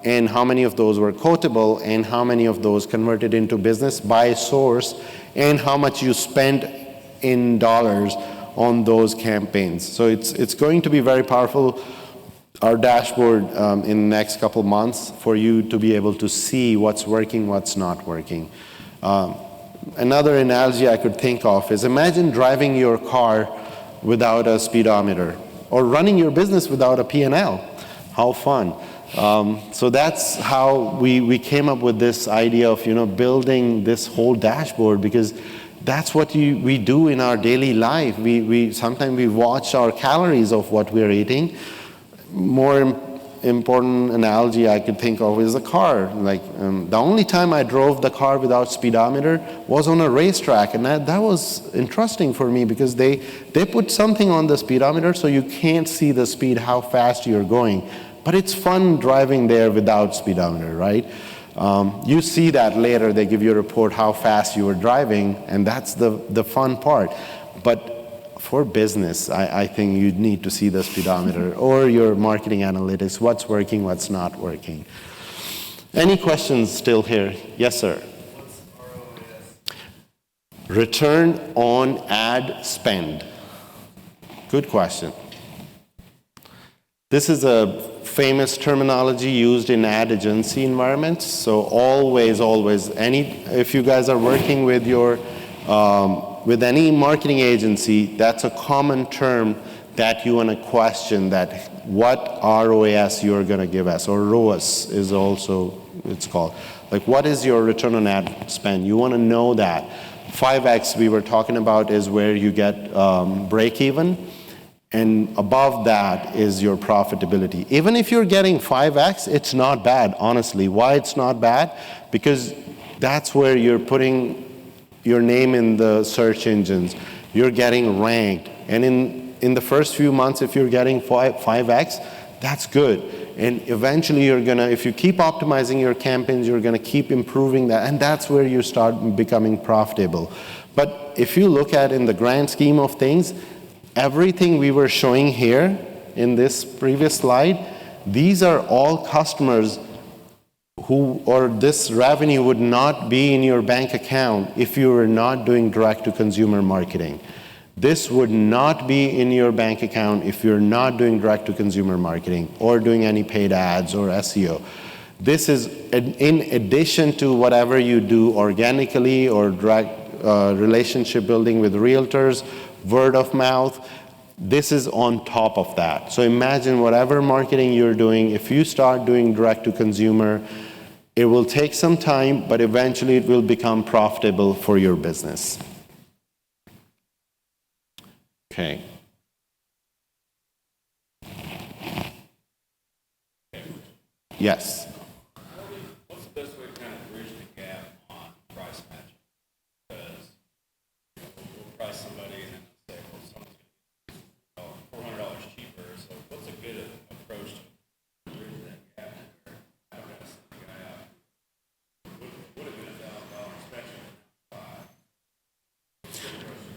and how many of those were quotable, and how many of those converted into business by source, and how much you spent in dollars on those campaigns. So it's going to be very powerful, our dashboard in the next couple months, for you to be able to see what's working, what's not working. Another analogy I could think of is, imagine driving your car without a speedometer, or running your business without a P&L. How fun. So that's how we came up with this idea of building this whole dashboard, because that's what we do in our daily life. Sometimes we watch our calories of what we're eating. More important analogy I could think of is a car. Like the only time I drove the car without speedometer was on a racetrack, and that was interesting for me, because they put something on the speedometer so you can't see the speed, how fast you're going. But it's fun driving there without speedometer, right? You see that later, they give you a report how fast you were driving, and that's the fun part. But for business, I think you need to see the speedometer or your marketing analytics, what's working, what's not working. Any questions still here? Yes, sir. What's ROAS? Return on ad spend. Good question. This is a famous terminology used in ad agency environments. So always, if you guys are working with with any marketing agency, that's a common term that you want to question, that what ROAS you're going to give us, or ROAS is also, it's called. Like, what is your return on ad spend? You want to know that. 5x we were talking about is where you get break even, and above that is your profitability. Even if you're getting 5x, it's not bad, honestly. Why it's not bad? Because that's where you're putting your name in the search engines. You're getting ranked. And in the first few months, if you're getting 5x, that's good. And eventually if you keep optimizing your campaigns, you're gonna keep improving that, and that's where you start becoming profitable. But if you look at in the grand scheme of things, everything we were showing here in this previous slide, these are all customers or this revenue would not be in your bank account if you were not doing direct-to-consumer marketing. This would not be in your bank account if you're not doing direct-to-consumer marketing or doing any paid ads or SEO. This is in addition to whatever you do organically or direct relationship building with realtors, word of mouth. This is on top of that. So imagine whatever marketing you're doing, if you start doing direct-to-consumer, it will take some time, but eventually it will become profitable for your business. Okay. Yes. What's the best way to kind of bridge the gap on price matching? Because we'll price somebody and then say, well, someone's going to $400 cheaper. So what's a good approach to bridge that gap? I don't have to send the guy out. Would have been $1,000 inspection.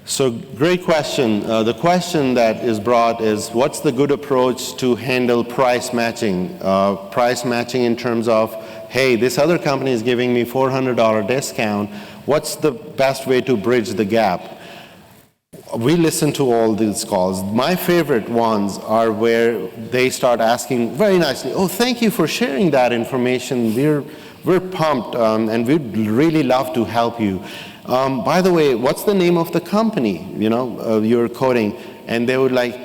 So great question. The question that is brought is, what's the good approach to handle price matching? Price matching in terms of, hey, this other company is giving me $400 discount. What's the best way to bridge the gap? We listen to all these calls. My favorite ones are where they start asking very nicely, oh, thank you for sharing that information. We're pumped and we'd really love to help you. By the way, what's the name of the company, you're quoting? And they would like,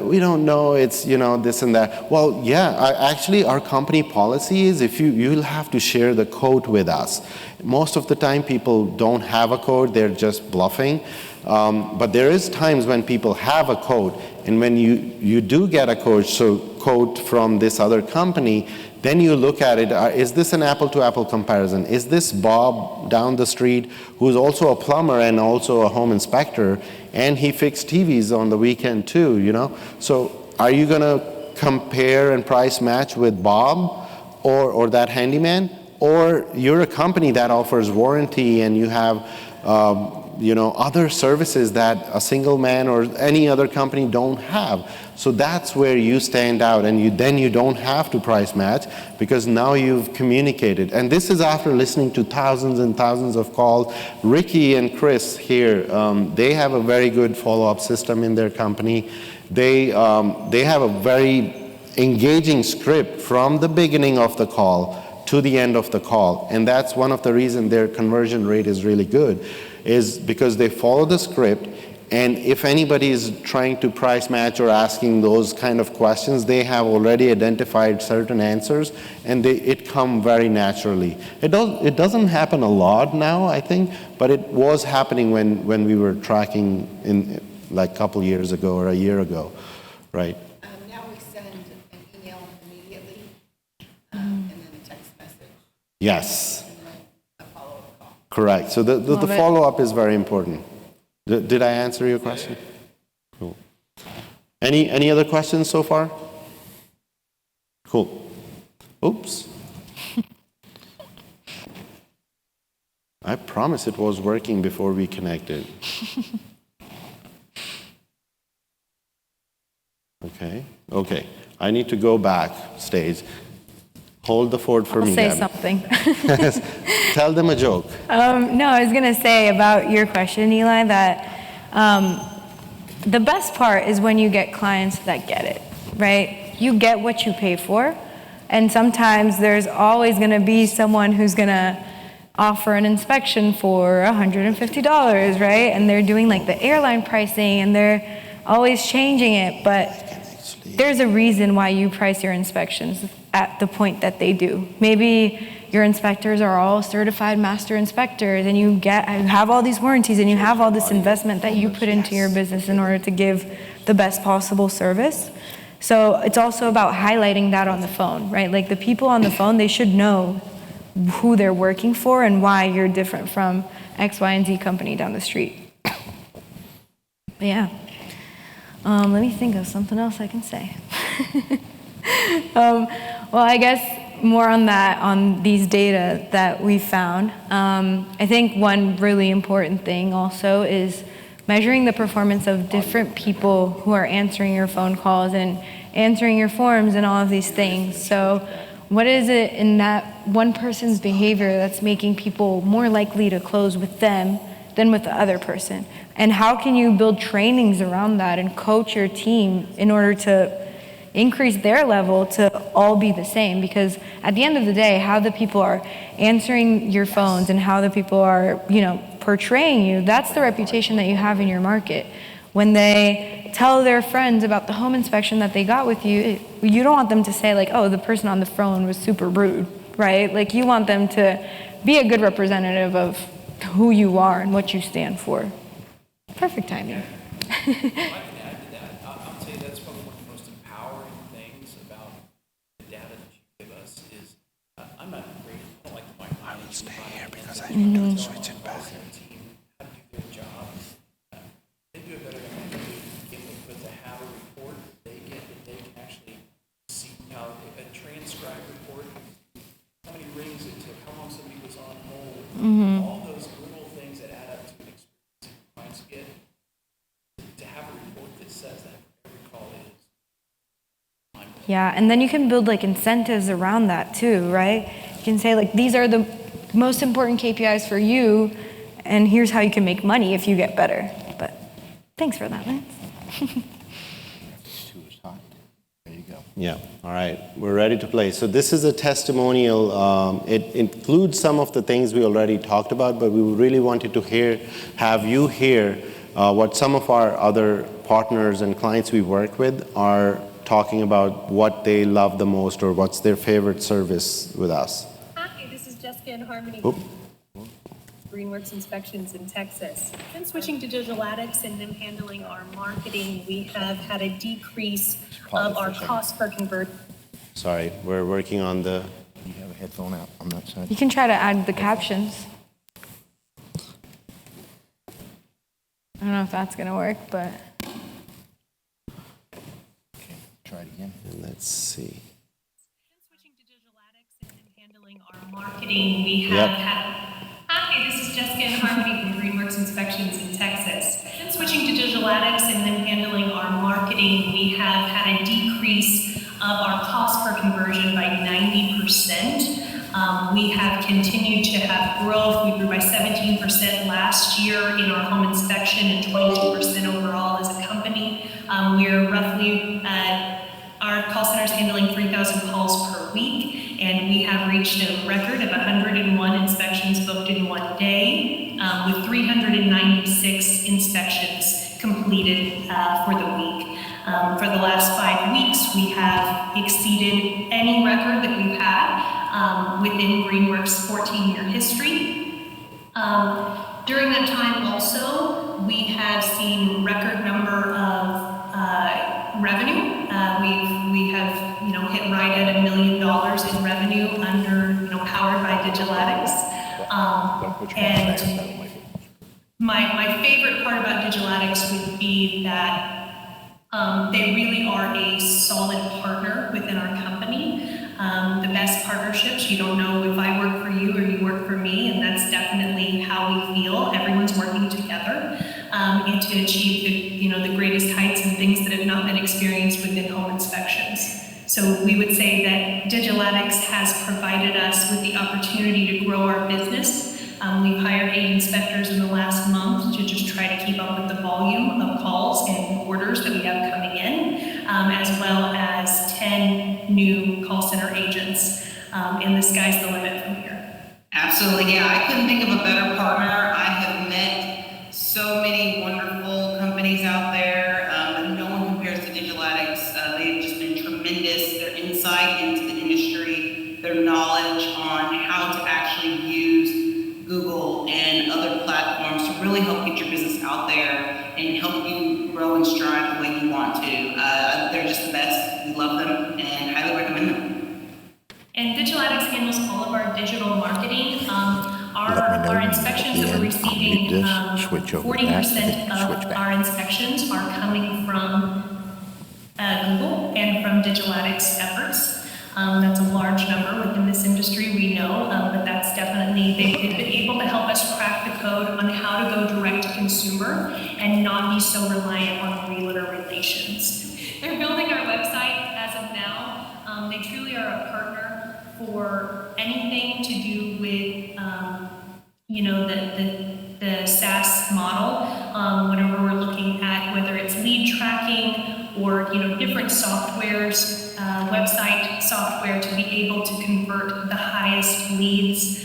we don't know, it's, this and that. Well, yeah, actually our company policy is if you'll have to share the code with us. Most of the time people don't have a code, they're just bluffing. But there is times when people have a code, and when you do get a code from this other company, then you look at it, is this an apple-to-apple comparison? Is this Bob down the street, who's also a plumber and also a home inspector, and he fixed TVs on the weekend too, So are you gonna compare and price match with Bob or that handyman? Or you're a company that offers warranty and you have other services that a single man or any other company don't have. So that's where you stand out, and then you don't have to price match because now you've communicated. And this is after listening to thousands and thousands of calls. Ricky and Chris here, they have a very good follow-up system in their company. They have a very engaging script from the beginning of the call to the end of the call. And that's one of the reasons their conversion rate is really good, is because they follow the script. And if anybody is trying to price match or asking those kind of questions, they have already identified certain answers, and it come very naturally. It doesn't happen a lot now, I think, but it was happening when we were tracking in like a couple years ago or a year ago, right? Now we send an email immediately, and then a text message. Yes. And then a follow-up call. Correct. So the follow-up is very important. Did I answer your question? Cool. Any other questions so far? Cool. Oops. I promise it was working before we connected. Okay. I need to go backstage. Hold the fort for me. I'll say Gabby. something. Tell them a joke. No, I was going to say about your question, Eli, that the best part is when you get clients that get it, right? you get what you pay for. And sometimes there's always going to be someone who's going to offer an inspection for $150, right? And they're doing like the airline pricing and they're always changing it. But there's a reason why you price your inspections at the point that they do. Maybe your inspectors are all certified master inspectors and you have all these warranties and you have all this investment that you put into your business in order to give the best possible service. So it's also about highlighting that on the phone, right? Like the people on the phone, they should know who they're working for and why you're different from X, Y, and Z company down the street. But yeah. Let me think of something else I can say. Well, I guess more on that, on these data that we found. I think one really important thing also is measuring the performance of different people who are answering your phone calls and answering your forms and all of these things. So what is it in that one person's behavior that's making people more likely to close with them than with the other person? And how can you build trainings around that and coach your team in order to increase their level to all be the same? Because at the end of the day, how the people are answering your phones and how the people are, portraying you, that's the reputation that you have in your market. When they tell their friends about the home inspection that they got with you, you don't want them to say like, oh, the person on the phone was super rude, right? Like you want them to be a good representative of who you are and what you stand for. Perfect timing. I can add to that. I'll tell you that's probably one of the most empowering things about the data that you give us is I'm not great. I don't like to micromanage. I would stay here because I think I'm switching back. How to do their job. They do a better than I do. But to have a report they get that they can actually see how a transcribed report, how many rings it took, how long somebody was on hold, all those little things that add up to an experience that clients get. To have a report that says that for every call is. Yeah, and then you can build like incentives around that too, right? You can say like, these are the most important KPIs for you, and here's how you can make money if you get better. But thanks for that, Lance. There you go. Yeah, all right, we're ready to play. So this is a testimonial. It includes some of the things we already talked about, but we really wanted to have you hear what some of our other partners and clients we work with are talking about, what they love the most or what's their favorite service with us. Hi, this is Jessica in Harmony. Greenworks Inspections in Texas. Since switching to Digitalatics and them handling our marketing, we have had a decrease of our cost per conversion. Sorry, we're working on the... You have a headphone out on that side. You can try to add the captions. I don't know if that's gonna work, but... Okay, try it again. And let's see. Since switching to Digitalatics and them handling our marketing, we have had... Hi, this is Jessica in Harmony from Greenworks Inspections in Texas. Since switching to Digitalatics and them handling our marketing, we have had a decrease of our cost per conversion by 90%. We have continued to have growth. We grew by 17% last year in our home inspection and 22% overall as a company. We're roughly, our call center is handling 3,000 calls per week, and we have reached a record of 101 inspections booked in one day, with 396 inspections completed for the week. For the last 5 weeks, we have exceeded any record that we've had within Greenworks' 14-year history. During that time also, we have seen record number of revenue. We have hit right at $1 million in revenue powered by Digitalatics. And my favorite part about Digitalatics would be that they really are a solid partner within our company. The best partnerships, you don't know if I work for you or you work for me, and that's definitely how we feel. Everyone's working together and to achieve the greatest heights and things that have not been experienced within home inspections. So we would say that Digitalatics has provided us with the opportunity to grow our business. We've hired 8 inspectors in the last month to just try to keep up with the volume of calls and orders that we have coming in, as well as 10 sky's the limit from here. Absolutely, yeah. I couldn't think of a better partner. I have met so many wonderful companies out there, but no one compares to Digital Addicts. They've just been tremendous. Their insight into the industry, their knowledge on how to actually use Google and other platforms to really help get your business out there and help you grow and strive the way you want to. They're just the best. We love them and highly recommend them. And Digital Addicts handles all of our digital marketing. Let me know Our when inspections you that get we're in. I'll receiving, mute this, switch over to that, 40% and then switch of back. our inspections are coming from Google and from Digital Addicts efforts. That's a large number within this industry, we know, but that's definitely, they've been able to help us crack the code on how to go direct to consumer and not be so reliant on realtor relations. They're building our website as of now. They truly are a partner for anything to do with, the SaaS model. Whenever we're looking at whether it's lead tracking or, different softwares, website software to be able to convert the highest leads,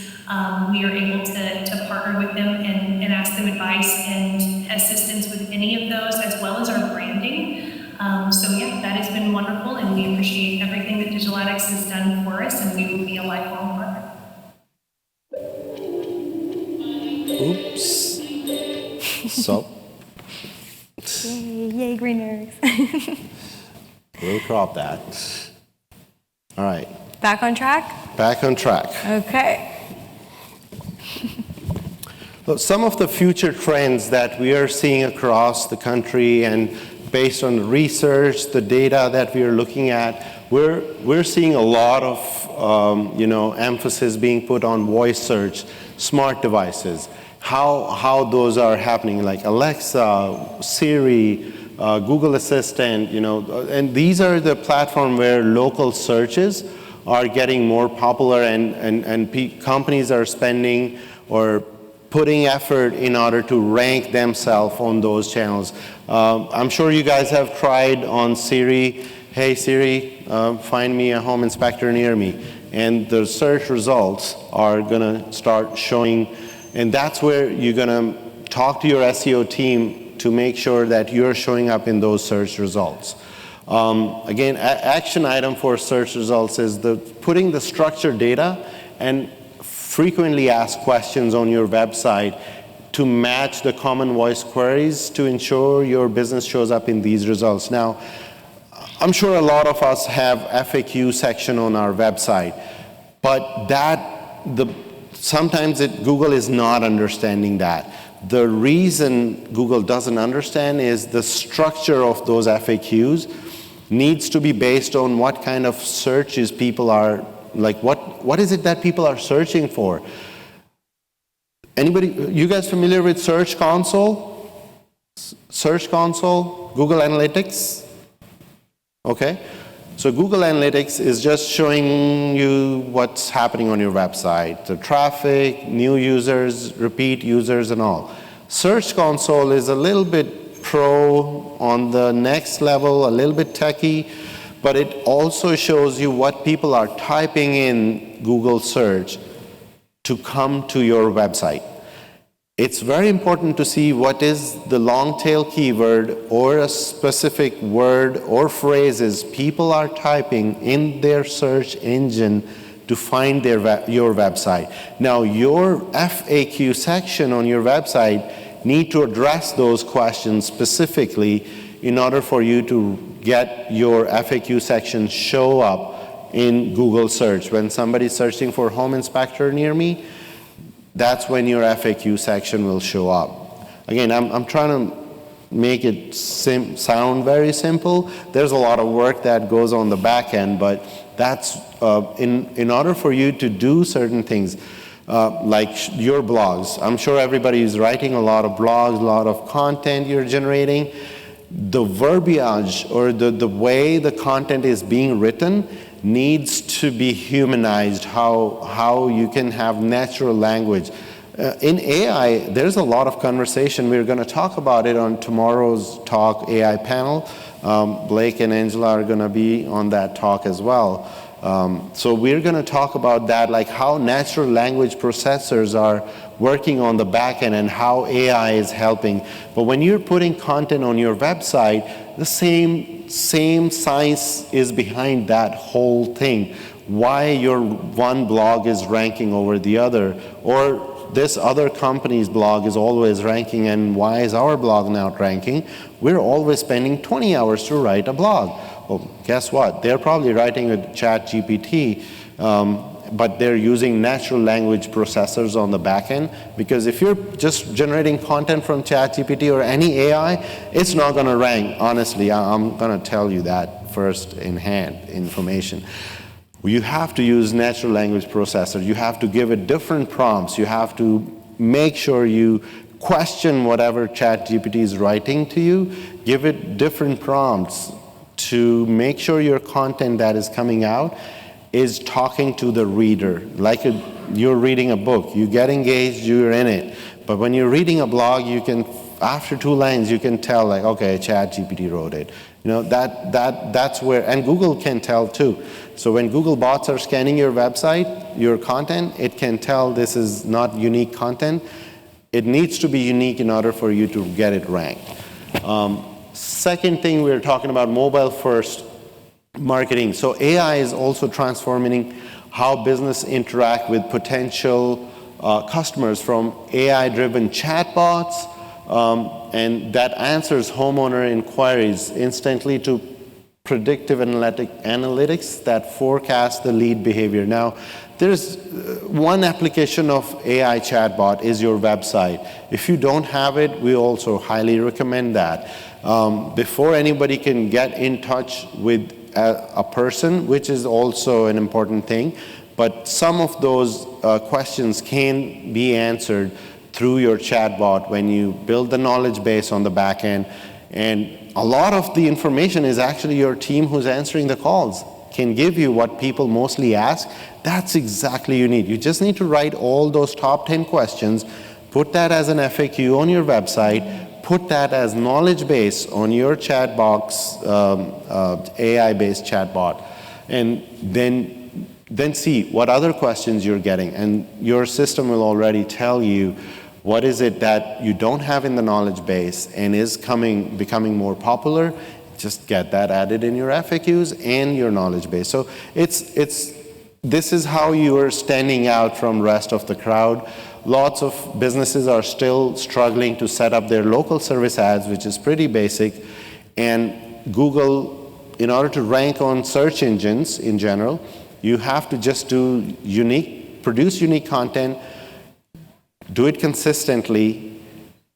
we are able to partner with them and ask them advice and assistance with any of those, as well as our branding. That has been wonderful, and we appreciate everything that Digital Addicts has done for us, and we will be a lifelong partner. Oops. So, Yay, green nerds. we'll crop that. All right, Back on track? back on track. Okay. Look, some of the future trends that we are seeing across the country, and based on the research, the data that we are looking at, we're seeing a lot of emphasis being put on voice search, smart devices, how those are happening, like Alexa, Siri, Google Assistant, and these are the platform where local searches are getting more popular, and companies are spending or putting effort in order to rank themselves on those channels. I'm sure you guys have tried on Siri, hey Siri, find me a home inspector near me. And the search results are gonna start showing, and that's where you're gonna talk to your SEO team to make sure that you're showing up in those search results. Again, action item for search results is putting the structured data and frequently asked questions on your website to match the common voice queries to ensure your business shows up in these results. Now, I'm sure a lot of us have FAQ section on our website, but sometimes Google is not understanding that. The reason Google doesn't understand is the structure of those FAQs needs to be based on what kind of searches people are, like what is it that people are searching for? Anybody, you guys familiar with Search Console? Search Console, Google Analytics? Okay, so Google Analytics is just showing you what's happening on your website, the traffic, new users, repeat users, and all. Search Console is a little bit pro on the next level, a little bit techy, but it also shows you what people are typing in Google search to come to your website. It's very important to see what is the long tail keyword or a specific word or phrases people are typing in their search engine to find your website. Now, your FAQ section on your website need to address those questions specifically in order for you to get your FAQ section show up in Google search. When somebody's searching for home inspector near me, that's when your FAQ section will show up. Again, I'm trying to make it sound very simple. There's a lot of work that goes on the back end, but that's in order for you to do certain things, like your blogs. I'm sure everybody is writing a lot of blogs, a lot of content you're generating. The verbiage or the way the content is being written needs to be humanized, how you can have natural language. In AI, there's a lot of conversation. We're going to talk about it on tomorrow's talk AI panel. Blake and Angela are going to be on that talk as well. So we're going to talk about that, like how natural language processors are working on the back end and how AI is helping. But when you're putting content on your website, the same science is behind that whole thing. Why your one blog is ranking over the other, or this other company's blog is always ranking, and why is our blog not ranking? We're always spending 20 hours to write a blog. Well, guess what? They're probably writing with ChatGPT, but they're using natural language processors on the back end, because if you're just generating content from ChatGPT or any AI, it's not going to rank. Honestly, I'm going to tell you that first in hand information. You have to use natural language processor. You have to give it different prompts. You have to make sure you question whatever ChatGPT is writing to you. Give it different prompts to make sure your content that is coming out is talking to the reader. Like you're reading a book. You get engaged, you're in it. But when you're reading a blog, you can, after 2 lines, you can tell, like, okay, ChatGPT wrote it. You know, that's where, and Google can tell too. So when Google bots are scanning your website, your content, it can tell this is not unique content. It needs to be unique in order for you to get it ranked. Second thing, we're talking about mobile first marketing. So AI is also transforming how business interact with potential customers, from AI-driven chatbots, and that answers homeowner inquiries instantly, to predictive analytics that forecast the lead behavior. Now, there's one application of AI chatbot is your website. If you don't have it, we also highly recommend that. Before anybody can get in touch with a person, which is also an important thing, but some of those questions can be answered through your chatbot when you build the knowledge base on the back end. And a lot of the information is actually your team who's answering the calls can give you what people mostly ask. That's exactly you need. You just need to write all those top 10 questions, put that as an FAQ on your website, put that as knowledge base on your chat box, AI-based chatbot, and then see what other questions you're getting. And your system will already tell you what is it that you don't have in the knowledge base and is becoming more popular. Just get that added in your FAQs and your knowledge base. So this is how you are standing out from rest of the crowd. Lots of businesses are still struggling to set up their local service ads, which is pretty basic. And Google, in order to rank on search engines in general, you have to just produce unique content, do it consistently,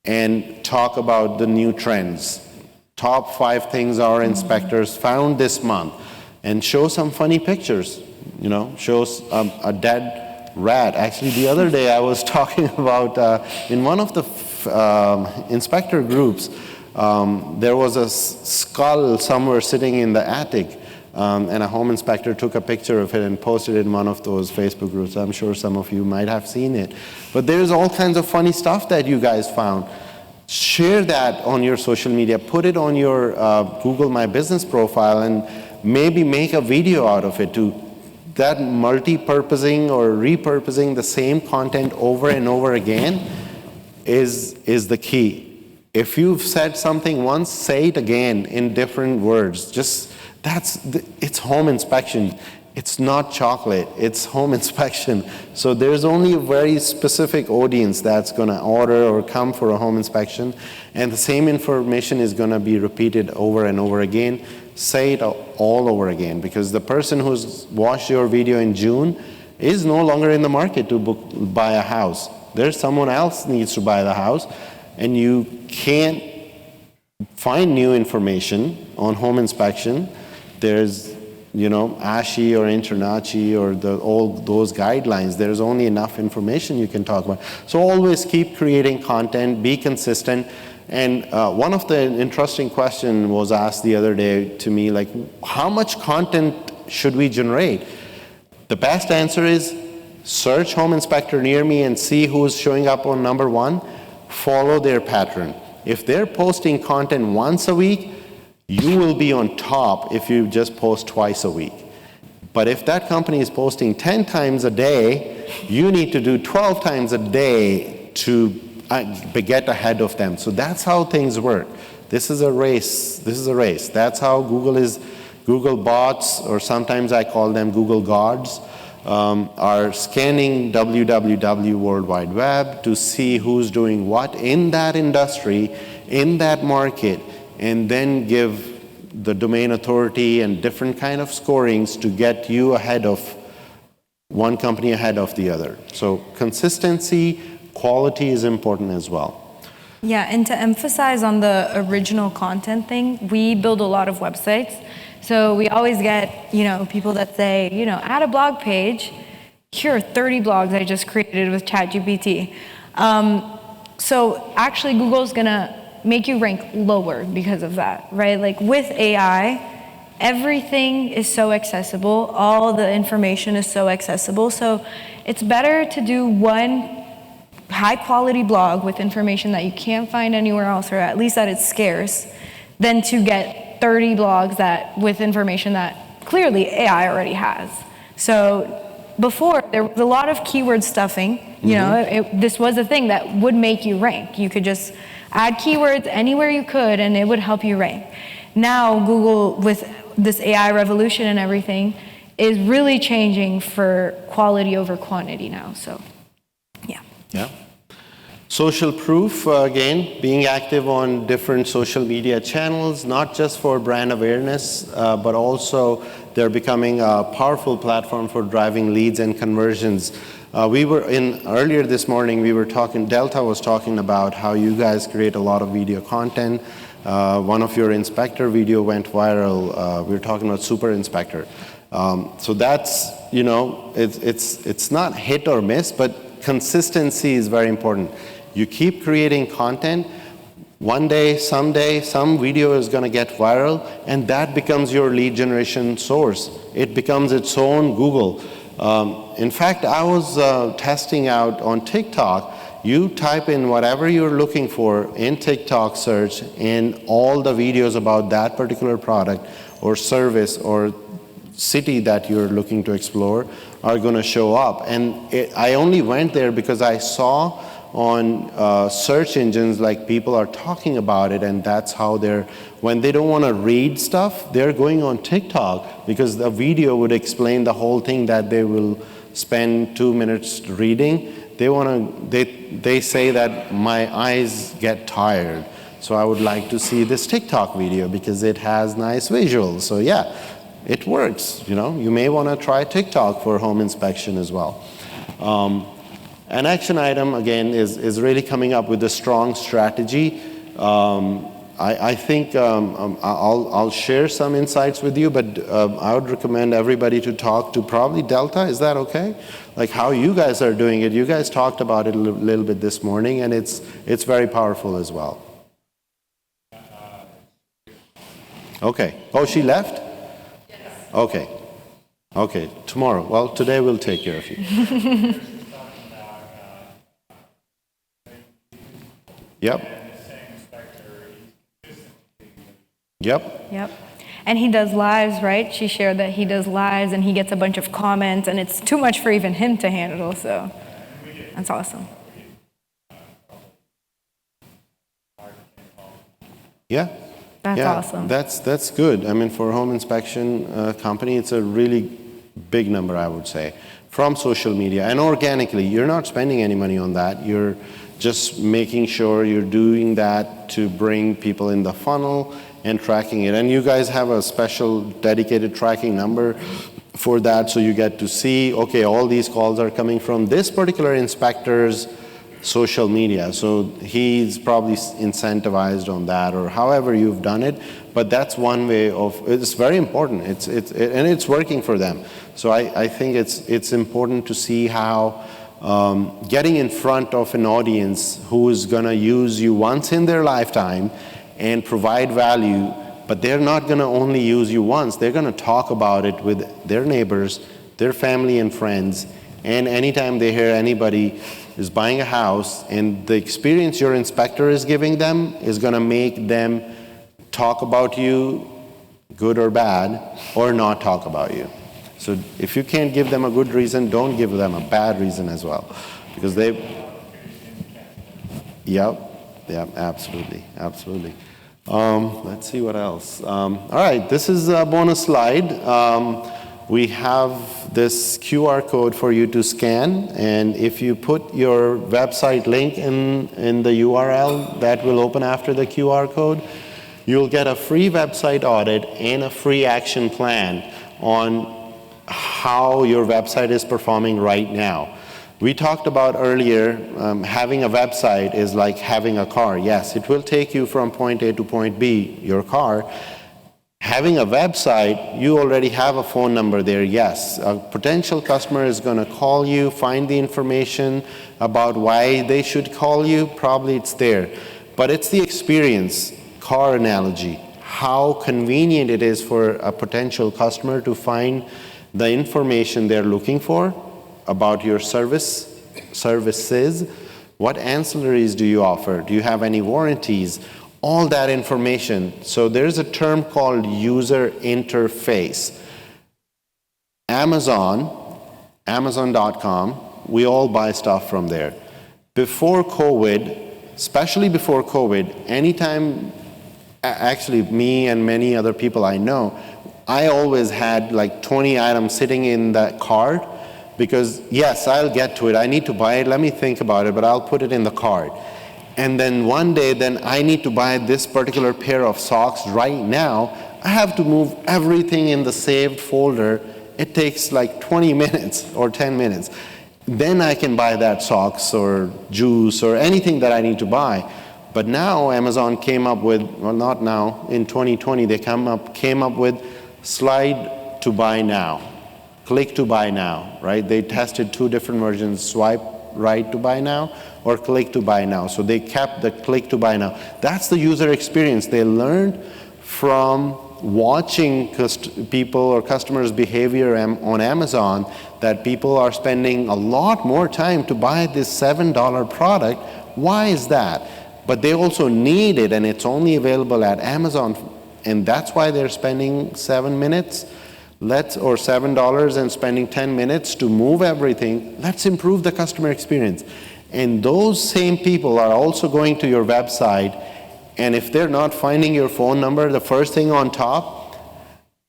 and talk about the new trends. Top 5 things our inspectors found this month, and show some funny pictures. You know, shows a dead rat. Actually, the other day I was talking about in one of the inspector groups, there was a skull somewhere sitting in the attic. And a home inspector took a picture of it and posted it in one of those Facebook groups. I'm sure some of you might have seen it. But there's all kinds of funny stuff that you guys found. Share that on your social media. Put it on your Google My Business profile, and maybe make a video out of it too. That multi-purposing or repurposing the same content over and over again is the key. If you've said something once, say it again in different words. It's home inspection. It's not chocolate, it's home inspection. So there's only a very specific audience that's going to order or come for a home inspection, and the same information is going to be repeated over and over again. Say it all over again, because the person who's watched your video in June is no longer in the market to buy a house. There's someone else needs to buy the house, and you can't find new information on home inspection. There's ASHI or InterNACHI or all those guidelines. There's only enough information you can talk about. So always keep creating content, be consistent. And one of the interesting questions was asked the other day to me, like, how much content should we generate? The best answer is search home inspector near me and see who's showing up on number 1. Follow their pattern. If they're posting content once a week, you will be on top if you just post twice a week. But if that company is posting 10 times a day, you need to do 12 times a day to get ahead of them. So that's how things work. This is a race. This is a race. That's how Google bots, or sometimes I call them Google gods, are scanning www, World Wide Web, to see who's doing what in that industry, in that market, and then give the domain authority and different kind of scorings to get you ahead of one company ahead of the other. So consistency, quality is important as well. Yeah, and to emphasize on the original content thing, we build a lot of websites. So we always get, people that say, add a blog page. Here are 30 blogs I just created with ChatGPT. So actually Google's gonna make you rank lower because of that, right? Like with AI, everything is so accessible. All the information is so accessible. So it's better to do one high quality blog with information that you can't find anywhere else, or at least that it's scarce, than to get 30 blogs with information that clearly AI already has. So before, there was a lot of keyword stuffing. This was a thing that would make you rank. You could just add keywords anywhere you could and it would help you rank. Now Google, with this AI revolution and everything, is really changing for quality over quantity now. So yeah. Social proof, again, being active on different social media channels, not just for brand awareness, but also they're becoming a powerful platform for driving leads and conversions. Earlier this morning, Delta was talking about how you guys create a lot of video content. One of your inspector video went viral. We were talking about Super Inspector. So that's, it's not hit or miss, but consistency is very important. You keep creating content. One day, someday, some video is going to get viral, and that becomes your lead generation source. It becomes its own Google. In fact, I was testing out on TikTok. You type in whatever you're looking for in TikTok search, and all the videos about that particular product or service or city that you're looking to explore are going to show up. And I only went there because I saw on search engines, like, people are talking about it, and that's how when they don't want to read stuff, they're going on TikTok, because the video would explain the whole thing that they will spend 2 minutes reading. They say that my eyes get tired, so I would like to see this TikTok video because it has nice visuals. So yeah, it works. You may want to try TikTok for home inspection as well. An action item, again, is really coming up with a strong strategy. I think I'll share some insights with you, but I would recommend everybody to talk to probably Delta. Is that okay? Like how you guys are doing it. You guys talked about it a little bit this morning, and it's very powerful as well. Okay. Oh, she left? Yes. Okay. Tomorrow. Well, today we'll take care of you. Yep. Yep. And he does lives, right? She shared that he does lives and he gets a bunch of comments, and it's too much for even him to handle, so that's awesome. Yeah. That's awesome. That's good. I mean, for a home inspection company, it's a really big number, I would say, from social media and organically. You're not spending any money on that. You're just making sure you're doing that to bring people in the funnel and tracking it. And you guys have a special dedicated tracking number for that, so you get to see, okay, all these calls are coming from this particular inspector's social media. So he's probably incentivized on that, or however you've done it. But that's one way of, it's very important. And it's working for them. So I think it's important to see how getting in front of an audience who is going to use you once in their lifetime and provide value, but they're not going to only use you once. They're going to talk about it with their neighbors, their family and friends, and anytime they hear anybody is buying a house, and the experience your inspector is giving them is going to make them talk about you, good or bad, or not talk about you. So if you can't give them a good reason, don't give them a bad reason as well, because Yep, absolutely. Let's see what else. All right, this is a bonus slide. We have this QR code for you to scan, and if you put your website link in the URL that will open after the QR code, you'll get a free website audit and a free action plan on how your website is performing right now. We talked about earlier, having a website is like having a car. Yes, it will take you from point A to point B, your car. Having a website, you already have a phone number there. Yes, a potential customer is going to call you, find the information about why they should call you. Probably it's there. But it's the experience, car analogy, how convenient it is for a potential customer to find the information they're looking for about your services, what ancillaries do you offer, do you have any warranties, all that information. So there's a term called user interface. Amazon.com, we all buy stuff from there. Before COVID, especially before COVID, anytime, actually me and many other people I know, I always had like 20 items sitting in that cart, because yes, I'll get to it. I need to buy it. Let me think about it, but I'll put it in the cart. And then one day, then I need to buy this particular pair of socks right now. I have to move everything in the saved folder. It takes like 20 minutes or 10 minutes. Then I can buy that socks or juice or anything that I need to buy. But now Amazon came up with, well, not now, in 2020, they came up with slide to buy now. Click to buy now, right? They tested two different versions, swipe right to buy now or click to buy now. So they kept the click to buy now. That's the user experience. They learned from watching people or customers' behavior on Amazon that people are spending a lot more time to buy this $7 product. Why is that? But they also need it, and it's only available at Amazon, and that's why they're spending 7 minutes or $7 and spending 10 minutes to move everything. Let's improve the customer experience. And those same people are also going to your website, and if they're not finding your phone number, the first thing on top,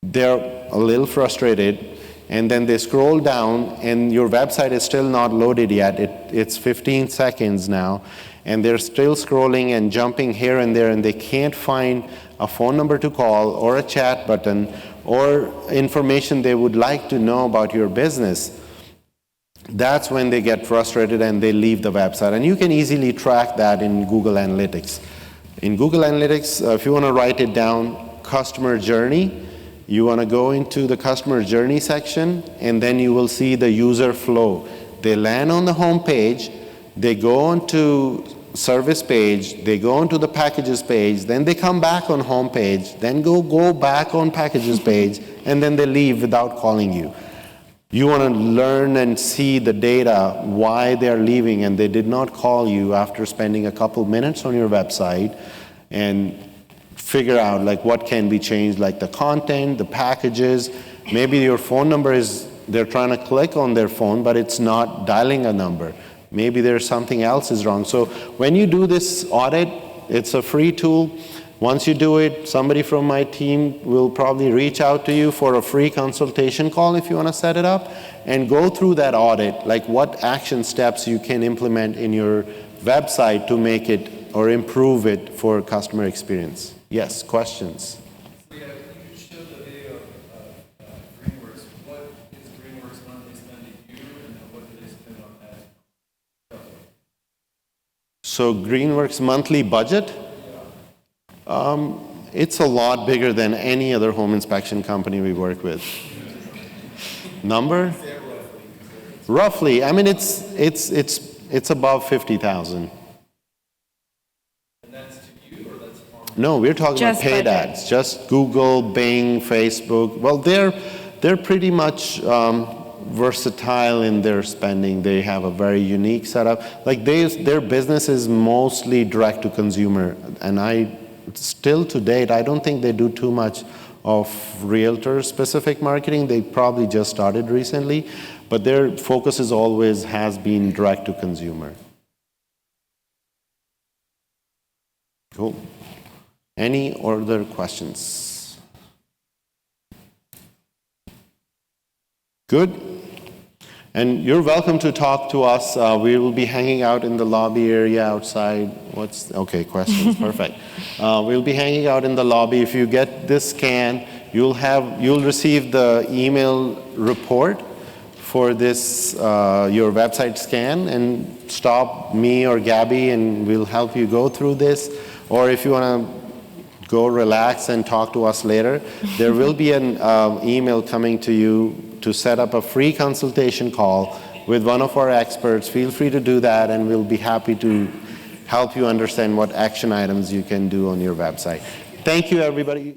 they're a little frustrated, and then they scroll down, and your website is still not loaded yet. It's 15 seconds now, and they're still scrolling and jumping here and there, and they can't find a phone number to call or a chat button or information they would like to know about your business. That's when they get frustrated and they leave the website. And you can easily track that in Google Analytics. In Google Analytics, if you want to write it down, customer journey, you want to go into the customer journey section, and then you will see the user flow. They land on the home page, they go onto service page, they go into the packages page, then they come back on home page, then go back on packages page, and then they leave without calling you. You want to learn and see the data, why they're leaving, and they did not call you after spending a couple minutes on your website, and figure out like what can be changed, like the content, the packages. Maybe your phone number is, they're trying to click on their phone, but it's not dialing a number. Maybe there's something else is wrong. So when you do this audit, it's a free tool. Once you do it, somebody from my team will probably reach out to you for a free consultation call if you want to set it up, and go through that audit, like what action steps you can implement in your website to make it or improve it for customer experience. Yes, questions? So yeah, you showed the video of Greenworks. What is Greenworks monthly spend to you, and then what do they spend on ads? So Greenworks monthly budget? It's a lot bigger than any other home inspection company we work with. Number? Roughly. I mean, it's above 50,000. And that's to you, or that's farm? No, we're talking Just about paid budget. ads. Just Google, Bing, Facebook. Well, they're pretty much versatile in their spending. They have a very unique setup. Like their business is mostly direct to consumer, and still to date, I don't think they do too much of realtor-specific marketing. They probably just started recently, but their focus is always has been direct to consumer. Cool. Any other questions? Good. And you're welcome to talk to us. We will be hanging out in the lobby area outside. Okay, questions, perfect. We'll be hanging out in the lobby. If you get this scan, you'll receive the email report for this, your website scan, and stop me or Gabby and we'll help you go through this. Or if you want to go relax and talk to us later, there will be an email coming to you to set up a free consultation call with one of our experts. Feel free to do that, and we'll be happy to help you understand what action items you can do on your website. Thank you, everybody.